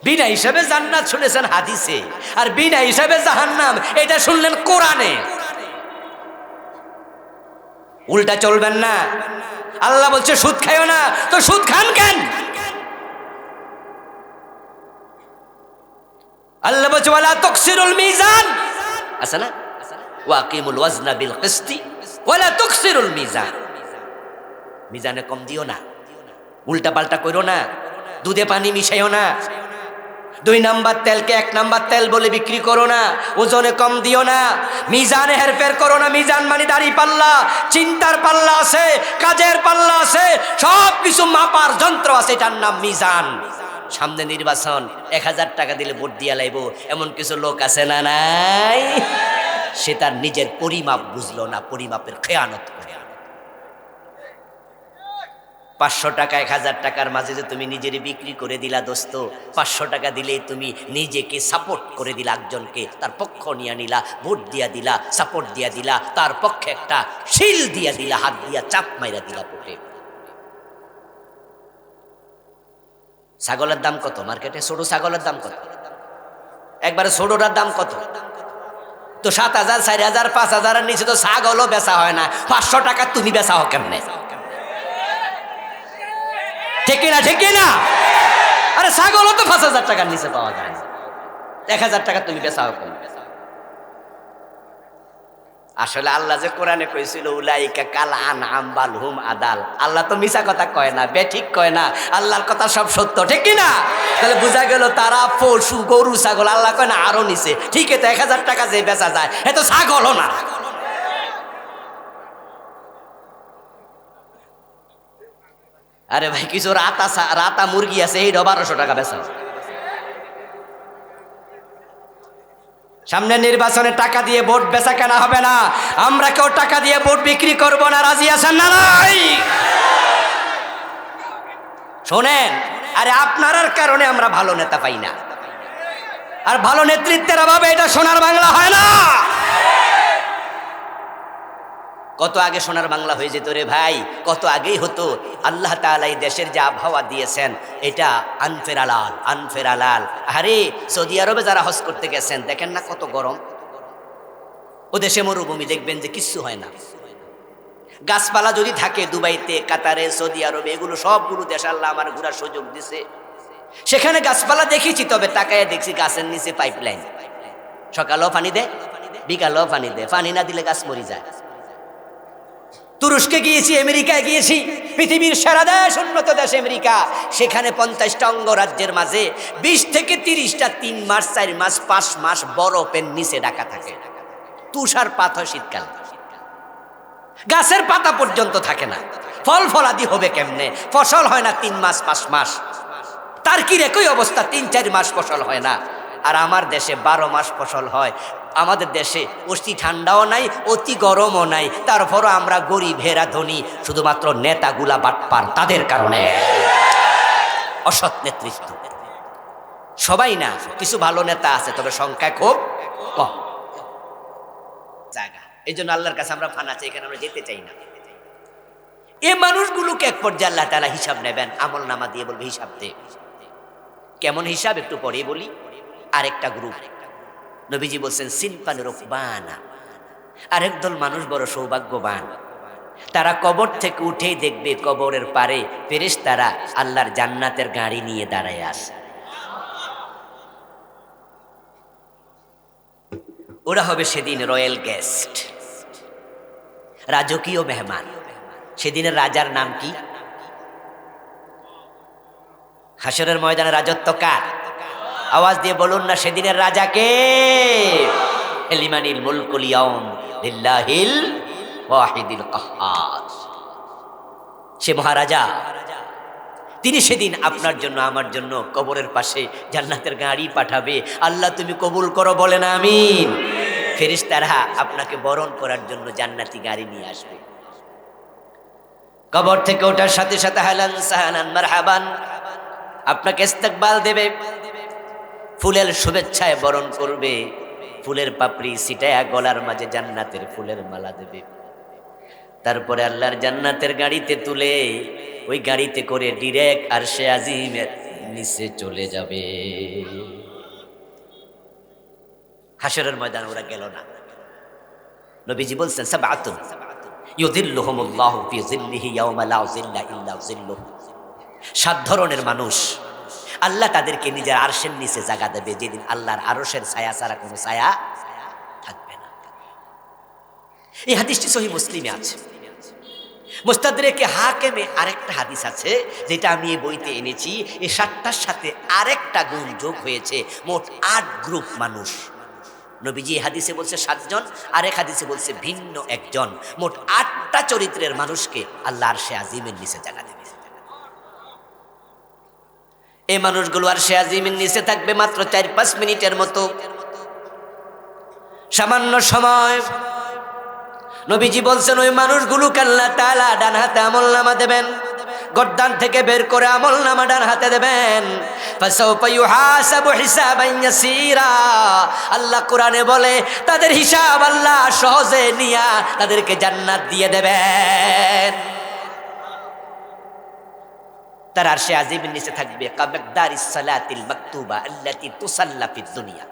A: বিনা হিসাবে জান্নাত শুনেছেন হাদিসে, আর বিনা হিসাবে জাহান্নাম এটা শুনলেন কোরআনে। উল্টা চলবেন না। আল্লাহ বলছে সুদ খাইও না, তো সুদ খান কেন? আল্লাহ বলছে ওয়ালা তুকসিরুল মিজান, আছে না? ওয়াকিমুল ওয়াজনা বিল কিসতি ওয়ালা তুকসিরুল মিজান। মিজানে কম দিও না, উল্টা পাল্টা করো না, দুধে পানি মিশাইও না, 2 নাম্বার তেলকে 1 নাম্বার তেল বলে বিক্রি করো না, ওজনে কম দিও না, মিজানে হেরফের করো না। মিজান মানে দাড়ি পাল্লা, চিন্তার পাল্লা আছে, কাজের পাল্লা আছে, সব কিছু মাপার যন্ত্র আছে, এটার নাম মিজান। সামনে নির্বাচন, 1000 টাকা দিলে ভোট দিয়া লাইব, এমন কিছু লোক আছে না নাই? সে তার নিজের পরিমাপ বুঝলো না, পরিমাপের খেয়ানত করে। 500 টাকা 1000 টাকার মাঝে যে তুমি নিজের বিক্রি করে দিলা দোস্ত, 500 টাকা দিলেই তুমি নিজেকে সাপোর্ট করে দিলা, একজনকে তার পক্ষ নিয়ে নিলা, ভোট দিয়া দিলা, সাপোর্ট দিয়া দিলা, তার পক্ষে একটা শিল দিয়া দিলা, হাত দিয়া চাপ মাইরা দিলা ভোটে। ছাগলের দাম কত মার্কেটে? ছোট ছাগলের দাম কত? একবারে ছোটটার দাম কত? তো 7000 4000 5000 এর নিচে তো ছাগলও বেচা হয় না। 500 টাকা তুমি বেচাও কেমনে? ঠিক না? ঠিক না? আরে ছাগলও তো 5000 টাকার নিচে পাওয়া যায় না, 1000 টাকা তুমি বেচাও কেমনে? আসলে আল্লাহ যে কোরআনে কইছিল উলাইকা কাল আনআম বাল হুম আদাল, আল্লাহ তো মিছা কথা কয় না, বেঠিক কয় না, আল্লাহর কথা সব সত্য, ঠিক কি না? তাহলে বোঝা গেল তারা পশু, গরু ছাগল, আল্লাহ কয় না আরো নিচে। ঠিক আছে, 1000 টাকা যে বেচা যায় এ তো ছাগলও না। আরে ভাই কিছু রাতা মুরগি আছে, এই 1200 টাকা বেচা। সামনে নির্বাচনে টাকা দিয়ে ভোট বেচা কেনা হবে না। আমরা কেউ টাকা দিয়ে ভোট বিক্রি করব না, রাজি আছেন না নাই? শোনেন, আরে আপনার কারণে আমরা ভালো নেতা পাই না, আর ভালো নেতৃত্বের অভাবে এটা সোনার বাংলা হয় না। কত আগে সোনার বাংলা হয়ে যেত রে ভাই, কত আগেই হতো। আল্লাহ তাআলা এই দেশের যে আবহাওয়া দিয়েছেন এটা আনফেরালাল, আনফেরালাল। আরে সৌদি আরবে যারা হজ করতে গেছেন দেখেন না কত গরম। ও দেশে মরুভূমি, দেখবেন যে কিচ্ছু হয় না। গাছপালা যদি থাকে দুবাইতে, কাতারে, সৌদি আরবে, এগুলো সবগুলো দেশ আল্লাহ আমার ঘোরার সুযোগ দিছে, সেখানে গাছপালা দেখেছি, তবে তাকায় দেখছি গাছের নিচে পাইপলাইন। সকালেও পানি দেয়, বিকালেও পানি দেয়, পানি না দিলে গাছ মরে যায়। তুরস্কে গিয়েছি, আমেরিকায় গিয়েছি, পৃথিবীর সেরা দেশ, উন্নত দেশ আমেরিকা, সেখানে 50টা অঙ্গরাজ্যের মাঝে 20 থেকে 30টা 3 মাস 4 মাস 5 মাস বরফের নিচে ঢাকা থাকে। তুষারপাত হয় শীতকাল, গাছের পাতা পর্যন্ত থাকে না, ফল ফলাদি হবে কেমনে? ফসল হয় না 3 মাস 5 মাস। তার কি একই অবস্থা, 3-4 মাস ফসল হয় না। আর আমার দেশে 12 মাস ফসল হয়। আমাদের দেশে অতি ঠান্ডাও নাই, অতি গরমও নাই, তারপরও আমরা গরিব হেরা ধনী, শুধুমাত্র নেতাগুলা বাটপার, তাদের কারণে। অসৎ নেতৃত্ব, সবাই না, কিছু ভালো নেতা আছে, তবে সংখ্যা খুব কম। জায়গা এই জন্য আল্লাহর কাছে আমরা ফানা চাই, এখানে আমরা যেতে চাই না। এই মানুষগুলোকে এক পর্যায়ে আল্লাহ তাআলা হিসাব নেবেন, আমল নামা দিয়ে বলবে হিসাব দে। কেমন হিসাব একটু পরে বলি। আরেকটা গ্রুপ, নবীজি বলছেন সিনফান রুকবানা, আরেক দল মানুষ বড় সৌভাগ্যবান, তারা কবর থেকে উঠেই দেখবে কবরের পারে ফেরেশতারা আল্লাহর জান্নাতের গাড়ি নিয়ে দাঁড়ায় আছে। ওরা হবে সেদিন রয়্যাল গেস্ট, রাজকীয় মেহমান। সেদিনের রাজার নাম কি? হাসরের ময়দানে রাজত্ব কার? আওয়াজ দিয়ে বলুন না, সেদিনের রাজা কে? লিমানিল মুলকুল ইয়াউম লিল্লাহিল ওয়াহিদিল কাহ্হার। সে মহারাজা, তিনি সেদিন আপনার জন্য আমার জন্য কবরের পাশে জান্নাতের গাড়ি পাঠাবে। আল্লাহ তুমি কবুল করো, বলেন আমিন। ফেরেশতারা আপনাকে বরণ করার জন্য জান্নাতি গাড়ি নিয়ে আসবে। কবর থেকে ওঠার সাথে সাথে হালান সাহানান মারহাবান, আপনাকে ইস্তেকবাল দেবে, ফুলের শুভেচ্ছায় বরণ করবে, ফুলের পাপড়ি ছিটায়া গলার মাঝে জান্নাতের ফুলের মালা দেবে। তারপরে আল্লাহর জান্নাতের গাড়িতে তুলে ওই গাড়িতে করে ডিরেক্ট আরশে আজিমের নিচে চলে যাবে। হাসরের ময়দানে ওরা গেল না। নবীজি বলছেন সাবআতুন ইউযিল্লুহুমুল্লাহু ফি যিল্লিহি ইয়াওমা লা যিল্লা ইল্লা যিল্লুহু। 7 ধরনের মানুষ আল্লাহ তাদেরকে নিজের আরশের নিচে জায়গা দেবে, যেদিন আল্লাহর আরশের ছায়া ছাড়া কোনো ছায়া থাকবে না। এই হাদিসটি সহিহ মুসলিমে আছে। মুস্তাদরেকে হাকিমে আরেকটা হাদিস আছে, যেটা আমি এই বইতে এনেছি। এই 7টার সাথে আরেকটা গুণ যোগ হয়েছে, মোট 8 গ্রুপ মানুষ। নবীজি এই হাদিসে বলছে 7 জন, আরেক হাদিসে বলছে ভিন্ন একজন। মোট 8টা চরিত্রের মানুষকে আল্লাহ আরশে আজিমের নিচে জায়গা দেবে। এই মানুষগুলো আরশে আজিমের নিচে থাকবে মাত্র 4-5 মিনিটের মতো, সামান্য সময়। নবীজি বলছেন ওই মানুষগুলোকে আল্লাহ তাআলা ডান হাতে আমলনামা দেবেন, গর্দান থেকে বের করে আমলনামা ডান হাতে দেবেন। ফাসাউফা ইউহাসাবু হিসাবান ইয়াসীরা। আল্লাহ কোরআনে বলে তাদের হিসাব আল্লাহ সহজে নিয়া তাদেরকে জান্নাত দিয়ে দেবেন। তার আরশে আজিমের নিচে থাকবে কামাকদারিস সালাতিল মাকতুবা আল্লাতী তুসাল্লা ফিদ দুনিয়া।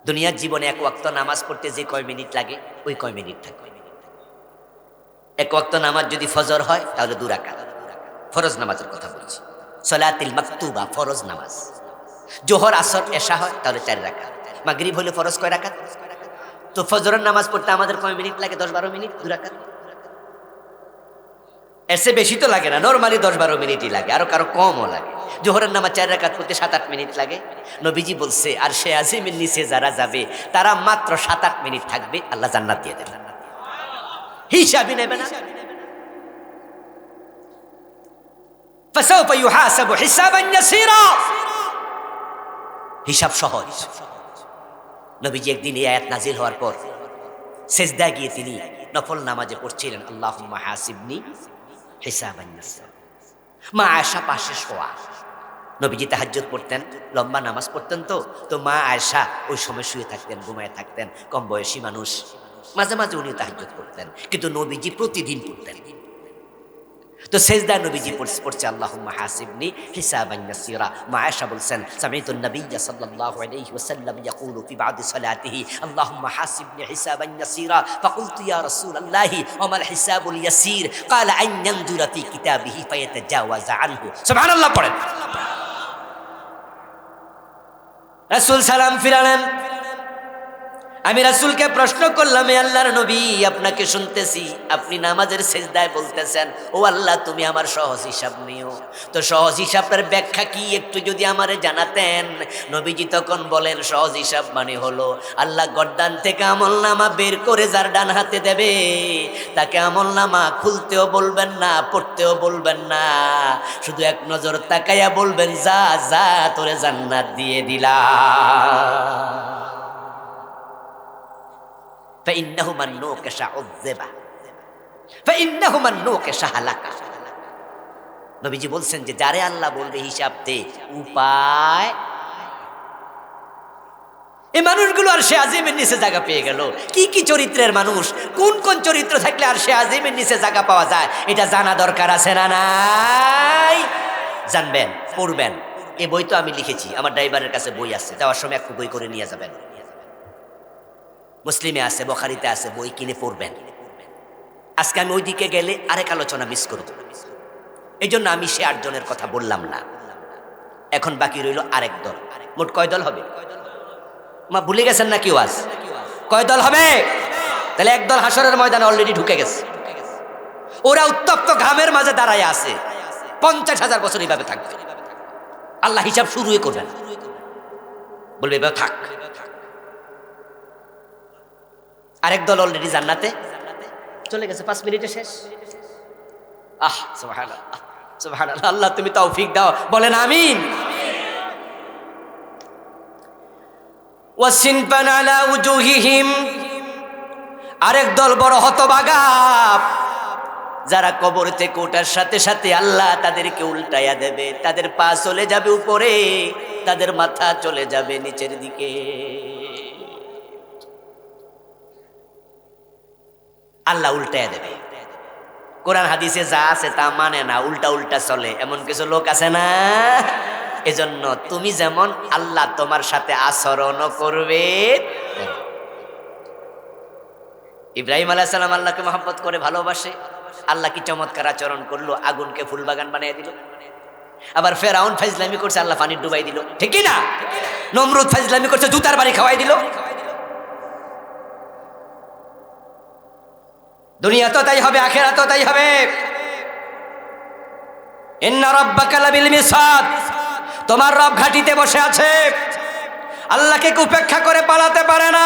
A: দুনিয়ার জীবনে 1 ওয়াক্ত নামাজ পড়তে যে কয় মিনিট লাগে, ওই কয় মিনিট থাকবে। 1 ওয়াক্ত নামাজ যদি ফজর হয় তাহলে 2 রাকাত, ফরজ নামাজের কথা বলছি। সালাতুল মাকতুবা ফরজ নামাজ। জোহর আসর এশা হয় তাহলে 4 রাকাত। মাগরিব হলে ফরজ কয় রাকাত? তো ফজরের নামাজ পড়তে আমাদের কয় মিনিট লাগে? 10-12 মিনিট, 2 রাকাত। এসে বেশি তো লাগে না, নরমালি 10-12 মিনিটই লাগে, আরো কারো কমও লাগে। জোহরের নামাজ 4 রাকাত করতে 7-8 মিনিট লাগে। নবীজি বলছে আরশে আজিমের নিচে যারা যাবে তারা মাত্র 7-8 মিনিট থাকবে, আল্লাহ জান্নাত দিয়ে দেবেন, হিসাবই নেবে না। ফাসাউফা ইউহাসাবু হিসাবান ইয়াসীরা। হিসাব সহজ। নবীজি একদিন এই আয়াত নাজিল হওয়ার পর সিজদায় গিয়ে তিনি নফল নামাজে পড়ছিলেন, আল্লাহুম্মা হাসিবনি হিসাবান ইয়াসীরা। মা আয়েশা পাশে শোয়া। নবীজি তাহাজ্জুদ পড়তেন, লম্বা নামাজ পড়তেন, তো মা আয়েশা ওই সময় শুয়ে থাকতেন, ঘুমায় থাকতেন, কম বয়সী মানুষ। মাঝে মাঝে উনি তাহাজ্জুদ পড়তেন, কিন্তু নবীজি প্রতিদিন পড়তেন। তো সেজদা নবীজি পড়ছে আল্লাহুম্মা হাসিবনি হিসাবান ইয়াসীরা। মা আয়েশা বলছেন সামিতুন নবিয়্য সাল্লাল্লাহু আলাইহি ওয়াসাল্লাম ইয়াকুলু ফি বাদি সালাতিহি আল্লাহুম্মা হাসিবনি হিসাবান ইয়াসীরা। ফাকুলতু ইয়া রাসূলাল্লাহি ওয়া মাল হিসাবুল ইয়াসীর? ক্বালা আন ইয়ানজুরা ফি কিতাবিহি ফায়াতাজাওয়াজা আনহু। সুবহানাল্লাহ পড়েন। রাসূল সালাম ফিরালেন। আমি রাসূলকে প্রশ্ন করলাম, হে আল্লাহর নবী, আপনাকে শুনতেছি আপনি নামাজের সিজদায় বলতেছেন ও আল্লাহ তুমি আমার সহজ হিসাব নিও। তো সহজ হিসাবের ব্যাখ্যা কি একটু যদি আমারে জানাতেন। নবীজি তখন বলেন সহজ হিসাব মানে হলো আল্লাহ গর্দান থেকে আমলনামা বের করে যার ডান হাতে দেবে তাকে আমলনামা খুলতেও বলবেন না, পড়তেও বলবেন না, শুধু এক নজর তাকাইয়া বলবেন যা যা তোরে জান্নাত দিয়ে দিলাম। فإنه من نوكش عذب فإنه من نوكش هلك। নবীজি বলছেন যে যারে আল্লাহ বলবে হিসাব দে, উপায় এই মানুষগুলো আর সে আজিমের নিচে জায়গা পেয়ে গেল। কি কি চরিত্রের মানুষ, কোন কোন চরিত্র থাকলে আর সে আজিমের নিচে জায়গা পাওয়া যায়, এটা জানা দরকার আছে না নাই? জানবেন, পড়বেন। এই বই তো আমি লিখেছি, আমার ড্রাইভারের কাছে বই আছে, যাওয়ার সময় একটু বই করে নিয়ে যাবেন। মুসলিমে আছে, বুখারীতে আছে, বই কিনে পড়বেন। আজকে আমি ওইদিকে গেলে আরেক আলোচনা মিস করব, এই জন্য আমি সে 8 জনের কথা বললাম না। এখন বাকি রইল আরেক দল। মোট কয় দল হবে মা ভুলে গেছেন নাকি? ওয়াজ কয় দল হবে? তাহলে একদল হাসরের ময়দানে অলরেডি ঢুকে গেছে। ওরা উত্তপ্ত ঘামের মাঝে দাঁড়ায় আছে, 50,000 বছর এইভাবে থাকবে। আল্লাহ হিসাব শুরুই করবেন, বলবে এবার থাক। আরেক দল অলরেডি জান্নাতে চলে গেছে, 5 মিনিটে শেষ। আহ সুবহানাল্লাহ, সুবহানাল্লাহ। আল্লাহ তুমি তৌফিক দাও, বলেন আমিন। ওয়াসিনফান আলা উজুহিহিম, আরেক দল বড় হতভাগা, যারা কবর থেকে ওঠার সাথে সাথে আল্লাহ তাদেরকে উল্টাইয়া দেবে। তাদের পা চলে যাবে উপরে, তাদের মাথা চলে যাবে নিচের দিকে। আল্লাহ উল্টাইয়া দেবে। কোরআন হাদিসে যা আছে তা মানে না, উল্টা উল্টা চলে, এমন কিছু লোক আছে না? এজন্য তুমি যেমন, আল্লাহ তোমার সাথে আচরণ করবে। ইব্রাহিম আলাইহিস সালাম আল্লাহকে মহব্বত করে ভালোবাসে। আল্লাহ কি চমৎকার আচরণ করলো, আগুনকে ফুলবাগান বানিয়ে দিল। আবার ফেরাউন ফাইজলামি করছে, আল্লাহ পানি ডুবাই দিল, ঠিক না? নমরুদ ফাইজলামি করছে, জুতার বাড়ি খাওয়াই দিল। দুনিয়া তো তাই হবে, আখিরাত তো তাই হবে। ইন্না রাব্বাকা লাবিল মিরসাদ, তোমার রব ঘাটিতে বসে আছে। আল্লাহকে উপেক্ষা করে পালাতে পারে না।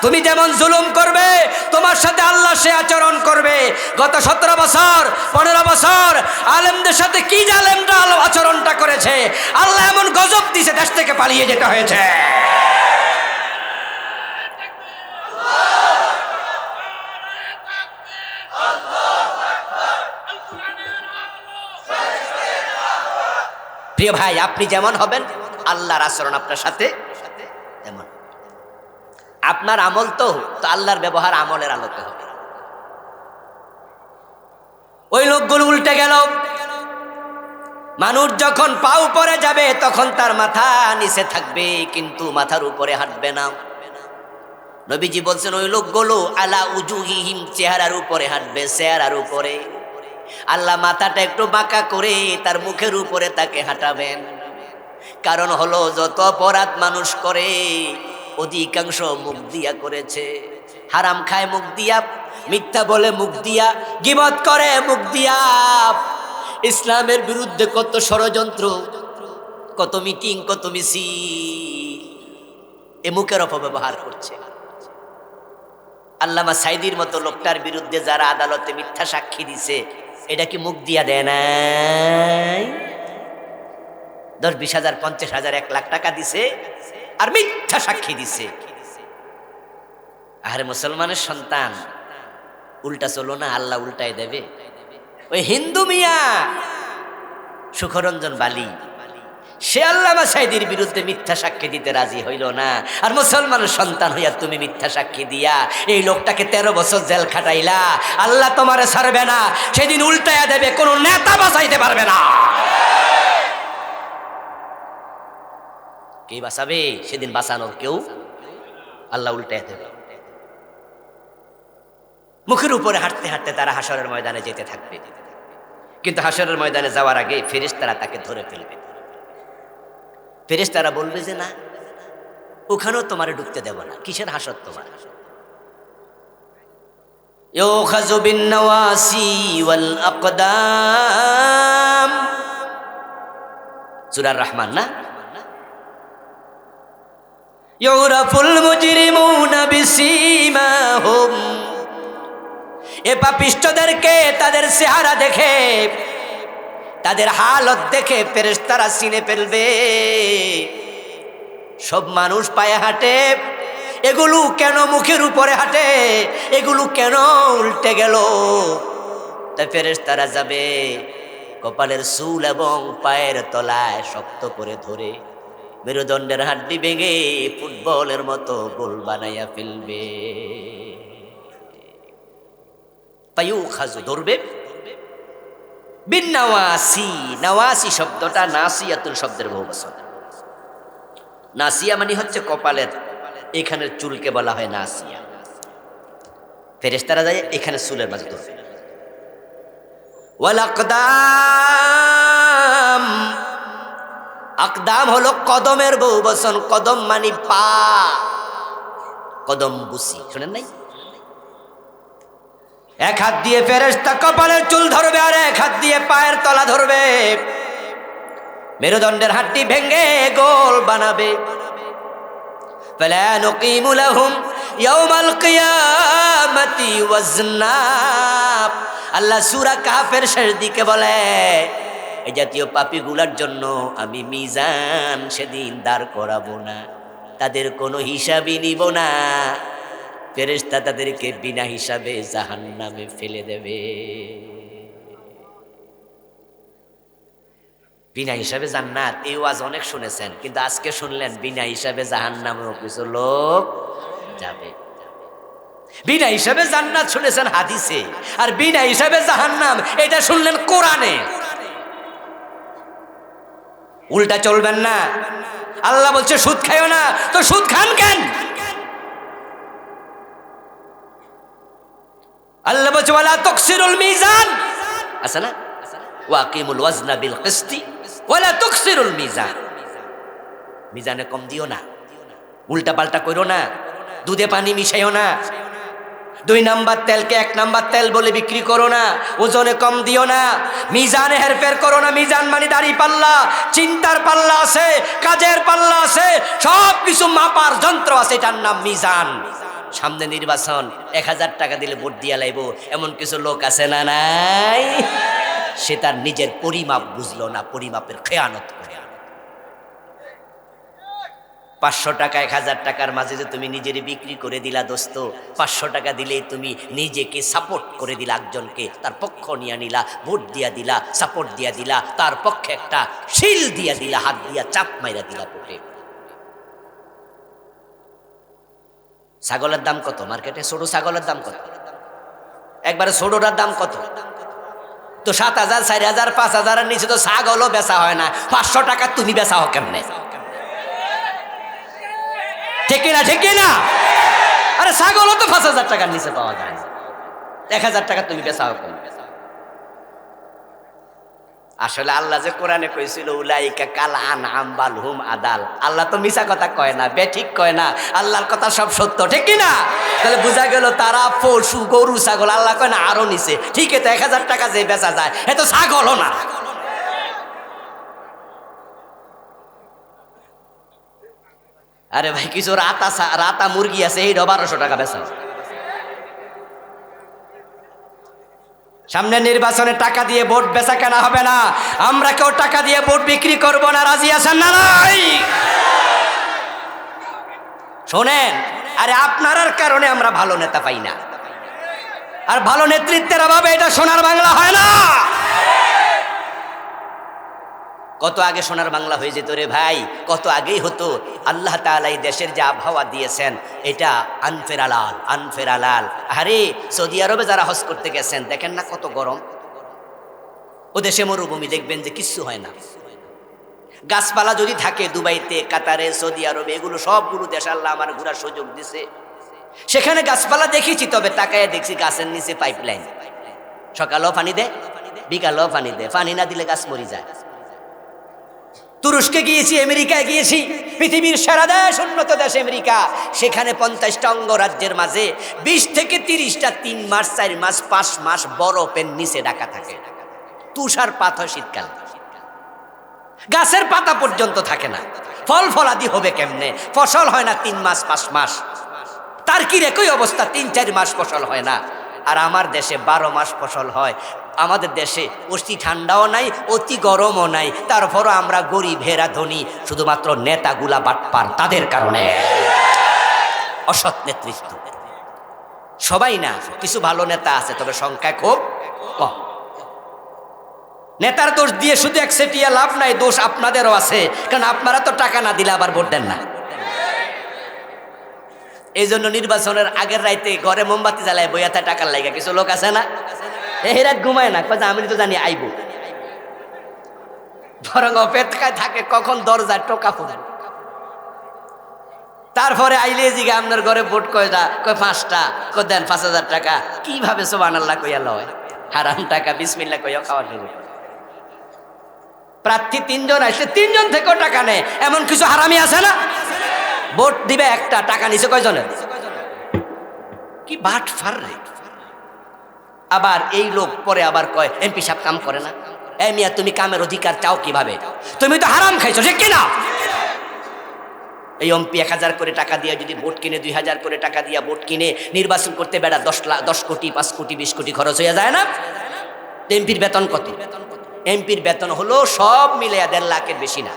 A: তুমি যেমন জুলুম করবে, তোমার সাথে আল্লাহ সে আচরণ করবে। গত 17 বছর 15 বছর আলেমদের সাথে কি জালেমরা আচরণটা করেছে, আল্লাহ এমন গজব দিয়েছে, দেশ থেকে পালিয়ে যেতে হয়েছে। প্রিয় ভাই, আপনি যেমন হবেন আল্লাহর আচরণ আপনার সাথে তেমন। আপনার আমল তো আল্লাহর ব্যবহার আমলের আলোকে হবে। ওই লোকগুলো উল্টে গেল। মানুষ যখন পা উপরে যাবে তখন তার মাথা নিচে থাকবে, কিন্তু মাথার উপরে হাঁটবে না। নবীজি বলছেন ওই লোকগুলো আলা উজুহিহিম, চেহারার উপরে হাঁটবে, চেহারার উপরে। আল্লাহ মাথাটা একটু বাঁকা করে তার মুখের উপরে তাকে হাঁটাবেন। কারণ হলো যত অপরাধ মানুষ করে অধিকাংশ মুখ দিয়া করেছে। হারাম খায় মুখ দিয়া, মিথ্যা বলে মুখ দিয়া, গীবত করে মুখ দিয়া। ইসলামের বিরুদ্ধে কত ষড়যন্ত্র, কত মিটিং, কত মিছিল, এ মুখের অপব্যবহার করছে। আল্লামা সাইদির মতো লোকটার বিরুদ্ধে যারা আদালতে মিথ্যা সাক্ষী দিছে, এটা কি মুখ দিয়া দেয় নাই? 10-20,000 50,000 1 লাখ টাকা দিছে আর মিথ্যা সাক্ষী দিছে। আরে মুসলমানের সন্তান, উল্টা চলো না, আল্লাহ উল্টাই দেবে। ওই হিন্দু মিয়া সুখরঞ্জন বালি, সে আল্লামা সাইদির বিরুদ্ধে মিথ্যা সাক্ষী দিতে রাজি হইল না। আর মুসলমানের সন্তান হইয়া তুমি মিথ্যা সাক্ষী দিয়া এই লোকটাকে 13 বছর জেল খাটাইলা। আল্লাহ তোমারে ছাড়বে না, সেদিন উল্টাইয়া দেবে, কোন নেতা বাঁচাইতে পারবে না। কে বাঁচাবে? সেদিন বাঁচানোর কেউ, আল্লাহ উল্টাইয়া দেবে। মুখের উপরে হাঁটতে হাঁটতে তারা হাসরের ময়দানে যেতে থাকবে, কিন্তু হাসরের ময়দানে যাওয়ার আগে ফেরেশতারা তাকে ধরে ফেলবে। ফেরেশতারা বলবে যে না, ওখানেও তোমারে ঢুকতে দেব না। কিসের হাসর তোমার? ইউখাযু বিন নাওয়াসি ওয়াল আকদাম, সূরা রহমান না? ইউরাফুল মুজরিমুনা বিসীমাহুম, এ পাপিষ্ঠদেরকে তাদের চেহারা দেখে, তাদের হালত দেখে ফেরেশতারা চিনে ফেলবে। সব মানুষ পায়ে হাঁটে, এগুলো কেন মুখের উপরে হাঁটে? এগুলো কেন উল্টে গেল? তাই ফেরেশতারা যাবে কপালের চুল এবং পায়ের তলায় শক্ত করে ধরে মেরুদণ্ডের হাড্ডি ভেঙে ফুটবলের মতো গোল বানাইয়া ফেলবে। পায়ু খাজু ধরবে বিন নাওয়াসি। নাওয়াসি শব্দটা নাসিয়াতুল শব্দের বহুবচন। নাসিয়া মানে হচ্ছে কপালের এখানের চুলকে বলা হয় নাসিয়া। ফেরেশতারা যায় এখানে চুলের মাঝে ধরবে। ওয়াল আকদাম, আকদাম হলো কদমের বহুবচন। কদম মানে পা, কদম বুসি, শুনেন নাই? এক হাত দিয়ে ফেরেশতা কপালের চুল ধরবে আর এক হাত দিয়ে পায়ের তলা ধরবে, মেরুদণ্ডের হাড্ডি ভেঙে গোল বানাবে। ফালা নুকিমু লাহুম ইয়াউমাল কিয়ামাতি ওয়াজনা। আল্লাহ সূরা কাফের শেষ দিকে বলে এই জাতীয় পাপীগুলার জন্য আমি মিজান সেদিন দাঁড় করাবো না, তাদের কোনো হিসাবই নিব না। ফেরেশতা তাদেরকে বিনা হিসাবে জাহান্নামে ফেলে দেবে। বিনা হিসাবে জান্নাত, এই ওয়াজ অনেক শুনেছেন, কিন্তু আজকে শুনলেন বিনা হিসাবে জাহান্নামেও কিছু লোক যাবে। বিনা হিসাবে জান্নাত শুনেছেন হাদিসে, আর বিনা হিসাবে জাহান্নাম এটা শুনলেন কোরআনে। উল্টা চলবেন না। আল্লাহ বলছে সুদ খাইও না, তো সুদ খান কেন? আল্লাহ বলছে ওয়ালা তুকসিরুল মিজান, আছে না? ওয়াকিমুল ওয়াজনা বিল কিসতি ওয়ালা তুকসিরুল মিজান। মিজানে কম দিও না, উল্টা পাল্টা কইরো না, দুধে পানি মিশাইও না, 2 নাম্বার তেলকে 1 নাম্বার তেল বলে বিক্রি করো না, ওজনে কম দিও না, মিজানে হেরফের করো না। মিজান মানে দাড়ি পাল্লা, চিন্তার পাল্লা আছে, কাজের পাল্লা আছে, সব কিছু মাপার যন্ত্র আছে, এটার নাম মিজান। সামনে নির্বাচন, 1000 টাকা দিলে ভোট দিয়া লাইব, এমন কিছু লোক আছে না নাই? সে তার নিজের পরিমাপ বুঝলো না, পরিমাপের খেয়ানত করে। 500 টাকা 1000 টাকার মাঝে যে তুমি নিজের বিক্রি করে দিলা দোস্ত, 500 টাকা দিলেই তুমি নিজেকে সাপোর্ট করে দিলা, একজনকে তার পক্ষ নিয়ে নিলা, ভোট দিয়া দিলা, সাপোর্ট দিয়া দিলা, তার পক্ষে একটা শিল দিয়া দিলা, হাত দিয়া চাপ মাইরা দিলা ভোটে। ছাগলের দাম কত মার্কেটে? ছোট ছাগলের দাম কত? একবারে ছোটটার দাম কত? তো 7000 4000 5000 এর নিচে তো ছাগলও বেচা হয় না। 500 টাকা তুমি বেচা হোক কেমনে? ঠিক না ঠিক না? আরে ছাগলও তো 5000 টাকার নিচে পাওয়া যায় না, 1000 টাকা তুমি বেচা হোক কেমনে? আসলে আল্লাহ যে কোরআনে কইছিল উলাইকা কাল আনআম বাল হুম আদাল, আল্লাহ তো মিছা কথা কয় না, বেঠিক কয় না, আল্লাহর কথা সব সত্য, ঠিক কি না? তাহলে বোঝা গেল তারা পশু, গরু ছাগল, আল্লাহ কয় না আরো নিচে। ঠিক আছে, 1000 টাকা যে বেচা যায় এ তো ছাগলও না। আরে ভাই কিছু রাতা মুরগি আছে, এই 1200 টাকা বেচা। সামনে নির্বাচনে টাকা দিয়ে ভোট বেচা কেনা হবে না। আমরা কেউ টাকা দিয়ে ভোট বিক্রি করব না, রাজি আছেন না নাই? শোনেন, আরে আপনার কারণে আমরা ভালো নেতা পাই না, আর ভালো নেতৃত্বের অভাবে এটা সোনার বাংলা হয় না। কত আগে সোনার বাংলা হয়ে যেত রে ভাই, কত আগেই হতো। আল্লাহ তাআলা এই দেশের যে আবহাওয়া দিয়েছেন এটা আনফেরালাল, আনফেরালাল। আরে সৌদি আরবে যারা হজ করতে গেছেন দেখেন না কত গরম, ও দেশে মরুভূমি, দেখবেন যে কিচ্ছু হয় না। গাছপালা যদি থাকে দুবাইতে, কাতারে, সৌদি আরবে, এগুলো সবগুলো দেশ আল্লাহ আমার ঘোরার সুযোগ দিছে, সেখানে গাছপালা দেখেছি, তবে তাকায় দেখছি গাছের নিচে পাইপলাইন, সকালেও পানি দেয়, বিকালেও পানি দেয়, পানি না দিলে গাছ মরে যায়। তুরস্কে গিয়েছি, আমেরিকায় গিয়েছি, পৃথিবীর সেরা দেশ, উন্নত দেশ আমেরিকা, সেখানে 50টা অঙ্গরাজ্যের মাঝে 20 থেকে 30টা 3 মাস 4 মাস 5 মাস বরফের নিচে ঢাকা থাকে, তুষারপাত হয় শীতকাল, গাছের পাতা পর্যন্ত থাকে না, ফল ফলাদি হবে কেমনে? ফসল হয় না 3 মাস 5 মাস। তার কি একই অবস্থা, 3-4 মাস ফসল হয় না। আর আমার দেশে 12 মাস ফসল হয়। আমাদের দেশে অতি ঠান্ডাও নাই, অতি গরমও নাই, তারপরও আমরা গরিব হেরা ধনী, শুধুমাত্র নেতাগুলা বাটপার, তাদের কারণে। অসৎ নেতৃত্ব, সবাই না, কিছু ভালো নেতা আছে, তবে সংখ্যা খুব কম। নেতার দোষ দিয়ে শুধু একচেটিয়া লাভ নাই, দোষ আপনাদেরও আছে, কারণ আপনারা তো টাকা না দিলে আবার ভোট দেন না। এই জন্য নির্বাচনের আগের রাইতে ঘরে মোমবাতি জ্বালায় বইয়াতে টাকার লাগে। কিছু লোক আছে না, এই রাত ঘুমায় না, কথা আমি তো জানি আইব, বরং অপেক্ষায় থাকে কখন দরজায় টোকা পড়ে। তারপরে আইলে জিগা আপনার ঘরে ভোট কয়টা, কয় 5টা, কয় দেন 5,000 টাকা। কিভাবে সুবহানাল্লাহ কইয়া লয়, হারাম টাকা বিসমিল্লাহ কইয়া খাওয়া শুরু। প্রার্থী 3 জন আসলে 3 জন থেকেও টাকা নেয়, এমন কিছু হারামি আছে না? ভোট দিবে একটা, টাকা নিছে কয়জনের? কি বাট ফার রে। আবার এই লোক পরে আবার কয় এমপি সাহেব কাম করে না। এই মিয়া, তুমি কামের অধিকার চাও কিভাবে? তুমি তো হারাম খাইছো, ঠিক কিনা? এই এমপি 1000 করে টাকা দিয়ে যদি ভোট কিনে, 2000 করে টাকা দিয়ে ভোট কিনে নির্বাচন করতে, বেড়া 10 কোটি 5 কোটি 20 কোটি খরচ হয়ে যায় না? এমপির বেতন কত? এমপির বেতন হলো সব মিলে 1.5 লাখের বেশি না।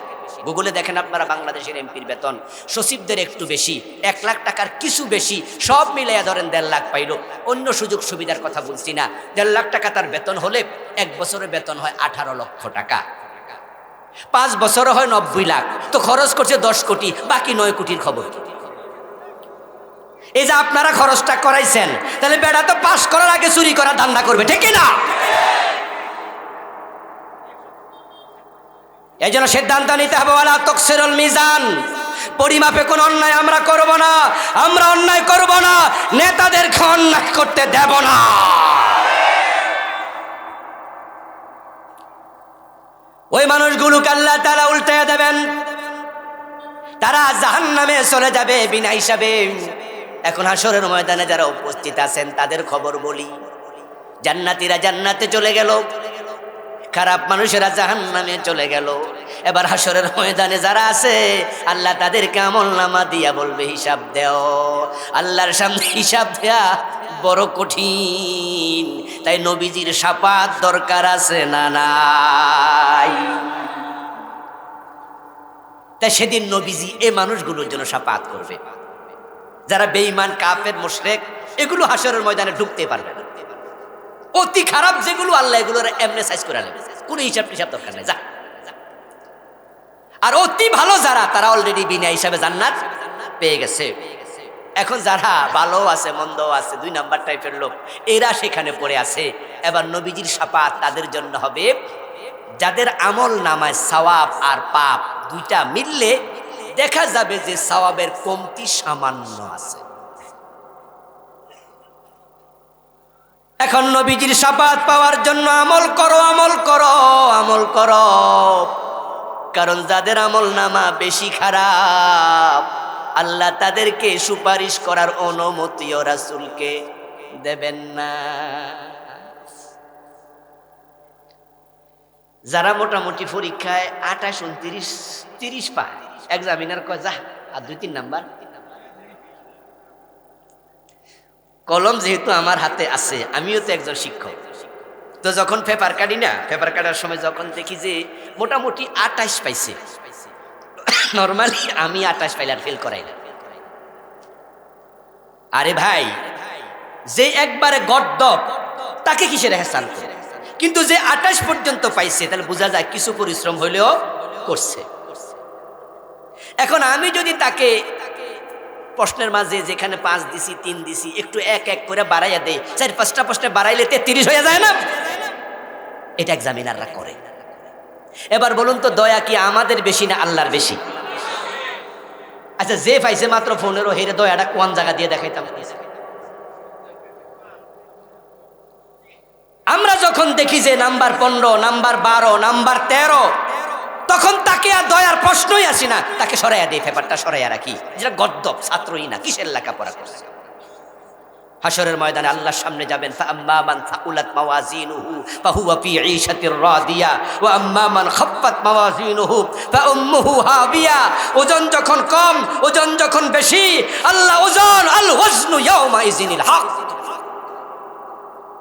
A: গুগলে দেখেন আপনারা বাংলাদেশের এমপির বেতন, সচিবদের একটু বেশি, 1 লাখ টাকার কিছু বেশি, সব মিলে ধরেন 1.5 লাখ পাইল। অন্য সুযোগ সুবিধার কথা বলছি না। 1.5 লাখ টাকা তার বেতন হলে 1 বছরের বেতন হয় 18 লক্ষ টাকা, 5 বছরে হয় 90 লাখ। তো খরচ করছে 10 কোটি, বাকি 9 কোটির খবর কি? এই যে আপনারা খরচটা করাইছেন, তাহলে বেড়া তো পাস করার আগে চুরি করার ধান্দা করবে, ঠিক না? এই জন্য সিদ্ধান্ত নিতে হবে, ওয়ালা তাকসিরুল মিজান, পরিমাপে কোনো অন্যায় আমরা করব না। আমরা অন্যায় করব না, নেতাদেরকে অন্যায় করতে দেব না। ওই মানুষগুলোকে আল্লাহ তাআলা উল্টে দেবেন, তারা জাহান্নামে চলে যাবে বিনা হিসাবে। এখন হাশরের ময়দানে যারা উপস্থিত আছেন তাদের খবর বলি। জান্নাতীরা জান্নাতে চলে গেল, খারাপ মানুষেরা জাহান্নামে চলে গেল। এবার হাশরের ময়দানে যারা আছে, আল্লাহ তাদেরকে আমলনামা দিয়া বলবে হিসাব দেও। আল্লাহর সামনে হিসাব দেয়া বড় কঠিন, তাই নবীজির শাফাত দরকার আছে না নাই? তাই সেদিন নবীজি এই মানুষগুলোর জন্য শাফাত করবে। যারা বেঈমান, কাফের, মুশরিক, এগুলো হাশরের ময়দানে ঢুকতে পারবে না। অতি খারাপ যেগুলো, আল্লাহ এগুলোর এমনি সাইজ করে নেবে, কোনো হিসাব টিসাব দরকার নেই, যা। আর অতি ভালো যারা, তারা অলরেডি বিনা হিসাবে জান্নাত পেয়ে গেছে। এখন যারা ভালো আছে, মন্দ আছে, 2 নাম্বার টাইপের লোক, এরা সেখানে পড়ে আছে। এবার নবীজির শাফাত তাদের জন্য হবে যাদের আমল নামায় সওয়াব আর পাপ দুইটা মিললে দেখা যাবে যে সওয়াবের কমতি সামান্য আছে। এখন নবীজির শাফাত পাওয়ার জন্য আমল করো, আমল করো, আমল করো। কারণ যাদের আমল নামা বেশি খারাপ, আল্লাহ তাদেরকে সুপারিশ করার অনুমতিও রাসূলকে দেবেন না। যারা মোটামুটি পরীক্ষায় 28, 29, 30 পায়, এক্সামিনার কয় যা আর 2-3 নাম্বার। কলম যেহেতু আমার হাতে আছে, আমিও তো একজন শিক্ষক, তো যখন পেপার কাটি না, পেপার কাটার সময় যখন দেখি যে মোটামুটি 28 পাইছে, নর্মালি আমি 28 পাইলে আর ফেল করাই না। আরে ভাই, যে একবারে গদ্দপ তাকে কিসের এহসান করে? কিন্তু যে 28 পর্যন্ত পাইছে, তাহলে বোঝা যায় কিছু পরিশ্রম হলেও করছে। এখন আমি যদি তাকে প্রশ্নের মাঝে যেখানে 5 দিছি, 3 দিছি, একটু এক এক করে বাড়াইয়া দেয়, 4-5টা প্রশ্নে বাড়াইলে 33 হয়ে যায় না? এটা এক্সামিনাররা করে। এবার বলুন তো, দয়া কি আমাদের বেশি না আল্লাহর বেশি? আচ্ছা, যে পাইছে মাত্র 15, হেরে দয়াটা কোন জায়গা দিয়ে দেখাইতাম? আমরা যখন দেখি যে নাম্বার 15, নাম্বার 12, নাম্বার 13, তখন তাকে আর দয়ার প্রশ্নই আসে না, তাকে সরাইয়া দেয়, পেপারটা সরাইয়া রাখি, যেটা গদ্দপ, ছাত্রই না, কিসের লেখাপড়া করছে। হাশরের ময়দানে আল্লাহর সামনে যাবেন, ফাআম্মা মান থাকুলাত মাওয়াজিনুহু ফাহুয়া ফি ঈশাতির রাদিয়া ওয়া আম্মা মান খাফফাত মাওয়াজিনুহু ফাউম্মুহু হাবিয়া। ওজন যখন কম, ওজন যখন বেশি, আল্লাহ ওজন, আল ওয়াজনু ইয়াউমা ইযিনিল হক,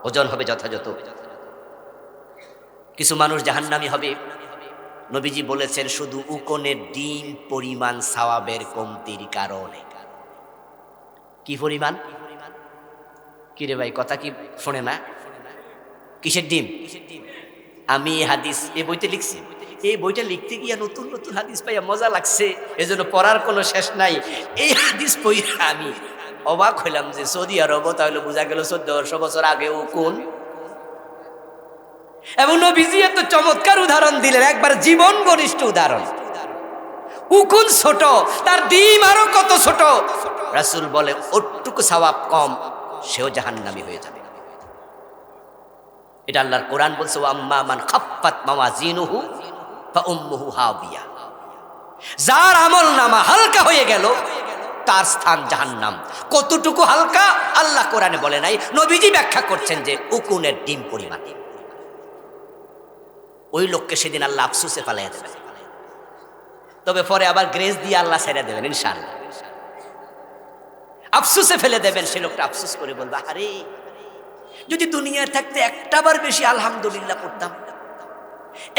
A: ওজন হবে যথাযথ। কিছু মানুষ জাহান্নামী হবে। নবীজি বলেছেন শুধু উকনের ডিম পরিমাণ সওয়াবের কমতির কারণে। কি পরিমাণ? কিরে ভাই, কথা কি শোনে না? কিসের ডিম? আমি হাদিস এই বইতে লিখছি, এই বইটা লিখতে গিয়ে নতুন নতুন হাদিস পাইয়া মজা লাগছে, এজন্য পড়ার কোনো শেষ নাই। এই হাদিস পড়া আমি অবাক হইলাম যে সৌদি আরব, তাহলে বোঝা গেল 1400 বছর আগেও কোন। এবং নবীজি এত চমৎকার উদাহরণ দিলেন, একবার জীবন ঘনিষ্ঠ উদাহরণ। উকুন ছোট, তার ডিম আরো কত ছোট। রাসূল বলে ওটুকু সওয়াব কম, সেও জাহান্নামী হয়ে যাবে। এটা আল্লাহর কোরআন বলছে, ওয়াম্মা মান খাফফাত মাওয়াজিনুহু ফাউম্মুহু হাবিয়া। যার আমল নামা হালকা হয়ে গেল তার স্থান জাহান্নাম। কতটুকু হালকা আল্লাহ কোরআনে বলে নাই, নবীজি ব্যাখ্যা করছেন যে উকুনের ডিম পরিমাণ। ওই লোককে সেদিন আল্লাহ আফসোসে ফেলাইয়া দেবেন, তবে পরে আবার গ্রেস দিয়ে আল্লাহ ছেড়ে দেবেন ইনশাআল্লাহ। আফসোসে ফেলে দেবেন, সে লোকটা আফসোস করে বলবে, আরে যদি দুনিয়ায় থাকতে একটাবার বেশি আলহামদুলিল্লাহ পড়তাম,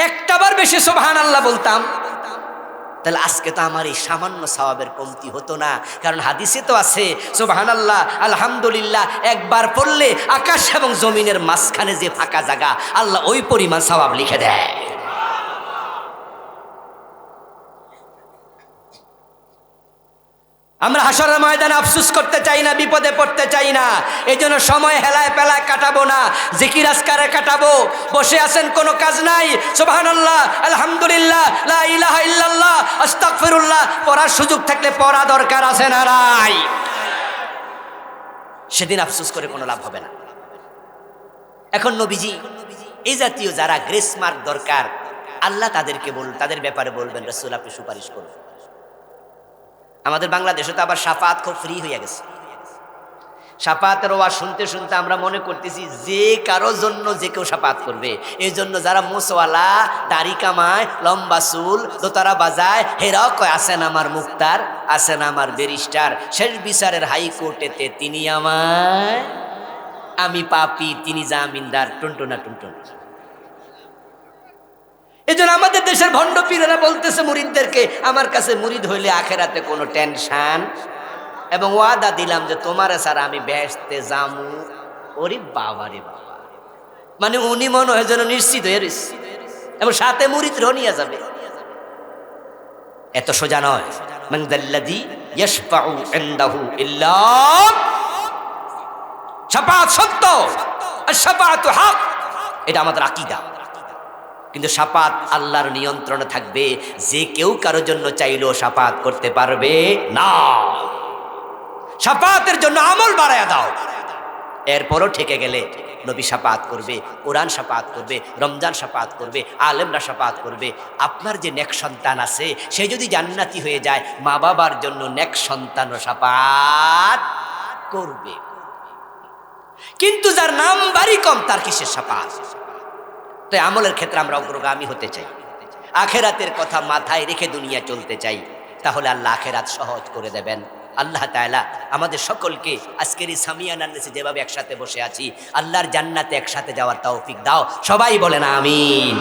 A: একটাবার বেশি সুবহানাল্লাহ বলতাম, তাহলে আজকে তো আমার এই সামান্য সওয়াবের কমতি হতো না। কারণ হাদিসে তো আছে সুবহানাল্লাহ আলহামদুলিল্লাহ একবার পড়লে আকাশ এবং জমিনের মাঝখানে যে ফাঁকা জায়গা, আল্লাহ ওই পরিমাণ সওয়াব লিখে দেয়। আমরা হাসরের ময়দানে আফসোস করতে চাই না, বিপদে পড়তে চাই না। এই জন্য সময় হেলায় পেলায় কাটাবো না, জিকির আজকারে কাটাবো। বসে আছেন কোনো কাজ নাই, সুবহানাল্লাহ আলহামদুলিল্লাহ লা ইলাহা ইল্লাল্লাহ আস্তাগফিরুল্লাহ পড়ার সুযোগ থাকলে পড়া দরকার আছে না নাই? সেদিন আফসোস করে কোনো লাভ হবে না। এখন নবীজি এই জাতীয় যারা গ্রেস মার্ক দরকার, আল্লাহ তাদেরকে তাদের ব্যাপারে বলবেন, রাসূল আপনি সুপারিশ করুন। আমাদের বাংলাদেশে তো আবার শাফাত খুব ফ্রি হয়ে গেছে। শাফাতের ওয়াজ শুনতে শুনতে আমরা মনে করতেছি যে কারোর জন্য যে কেউ শাফাত করবে। এই জন্য যারা মোসওয়ালা, দাড়ি কামায়, লম্বা চুল, দোতারা বাজায়, হেরাও কয় আছেন আমার মুক্তার, আছেন আমার ব্যারিস্টার, শেষ বিচারের হাইকোর্টেতে তিনি আমায়, আমি পাপী তিনি জামিনদার, টুনটুনা টুনটুন। এই জন্য আমাদের দেশের ভণ্ড পীরেরা বলতেছে মুরিদদেরকে, আমার কাছে মুরিদ হইলে আখেরাতে কোনো টেনশন, এবং ওয়াদা দিলাম যে তোমার স্যার আমি বেহেশতে যামু। ওরে বাবা রে বাবা, মানে উনি মনে হয় যেন নিশ্চিত হয়ে রয়েছে, এবং সাথে মুরিদরাও নিয়ে যাবে। এত সোজা নয়। মান যাল্লাযী ইয়াশফাউ ইনদাহু ইল্লা, শাফাআত সত্য, আশ-শাফাআতু হক, এটা আমাদের আকীদা। কিন্তু শাফাত আল্লাহর নিয়ন্ত্রণে থাকবে, যে কেউ কারোর জন্য চাইলেও শাফাত করতে পারবে না। শাফাতের জন্য আমল বাড়ায়া দাও, এরপরও ঠেকে গেলে নবী শাফাত করবে, কোরআন শাফাত করবে, রমজান শাফাত করবে, আলেমরা শাফাত করবে। আপনার যে নেক সন্তান আছে সে যদি জান্নাতি হয়ে যায়, মা বাবার জন্য নেক সন্তানও শাফাত করবে। কিন্তু যার নাম বাড়ি কম তার কিসের শাফাত? তো আমলের ক্ষেত্রে আমরা অগ্রগামী হতে চাই, আখেরাতের কথা মাথায় রেখে দুনিয়া চলতে চাই, তাহলে আল্লাহ আখেরাত সহজ করে দেবেন। আল্লাহ তাআলা আমাদের সকলকে আজকের এই সামিয়ানার নিচে যেভাবে একসাথে বসে আছি, আল্লাহর জান্নাতে একসাথে যাওয়ার তৌফিক দাও। সবাই বলেন আমিন।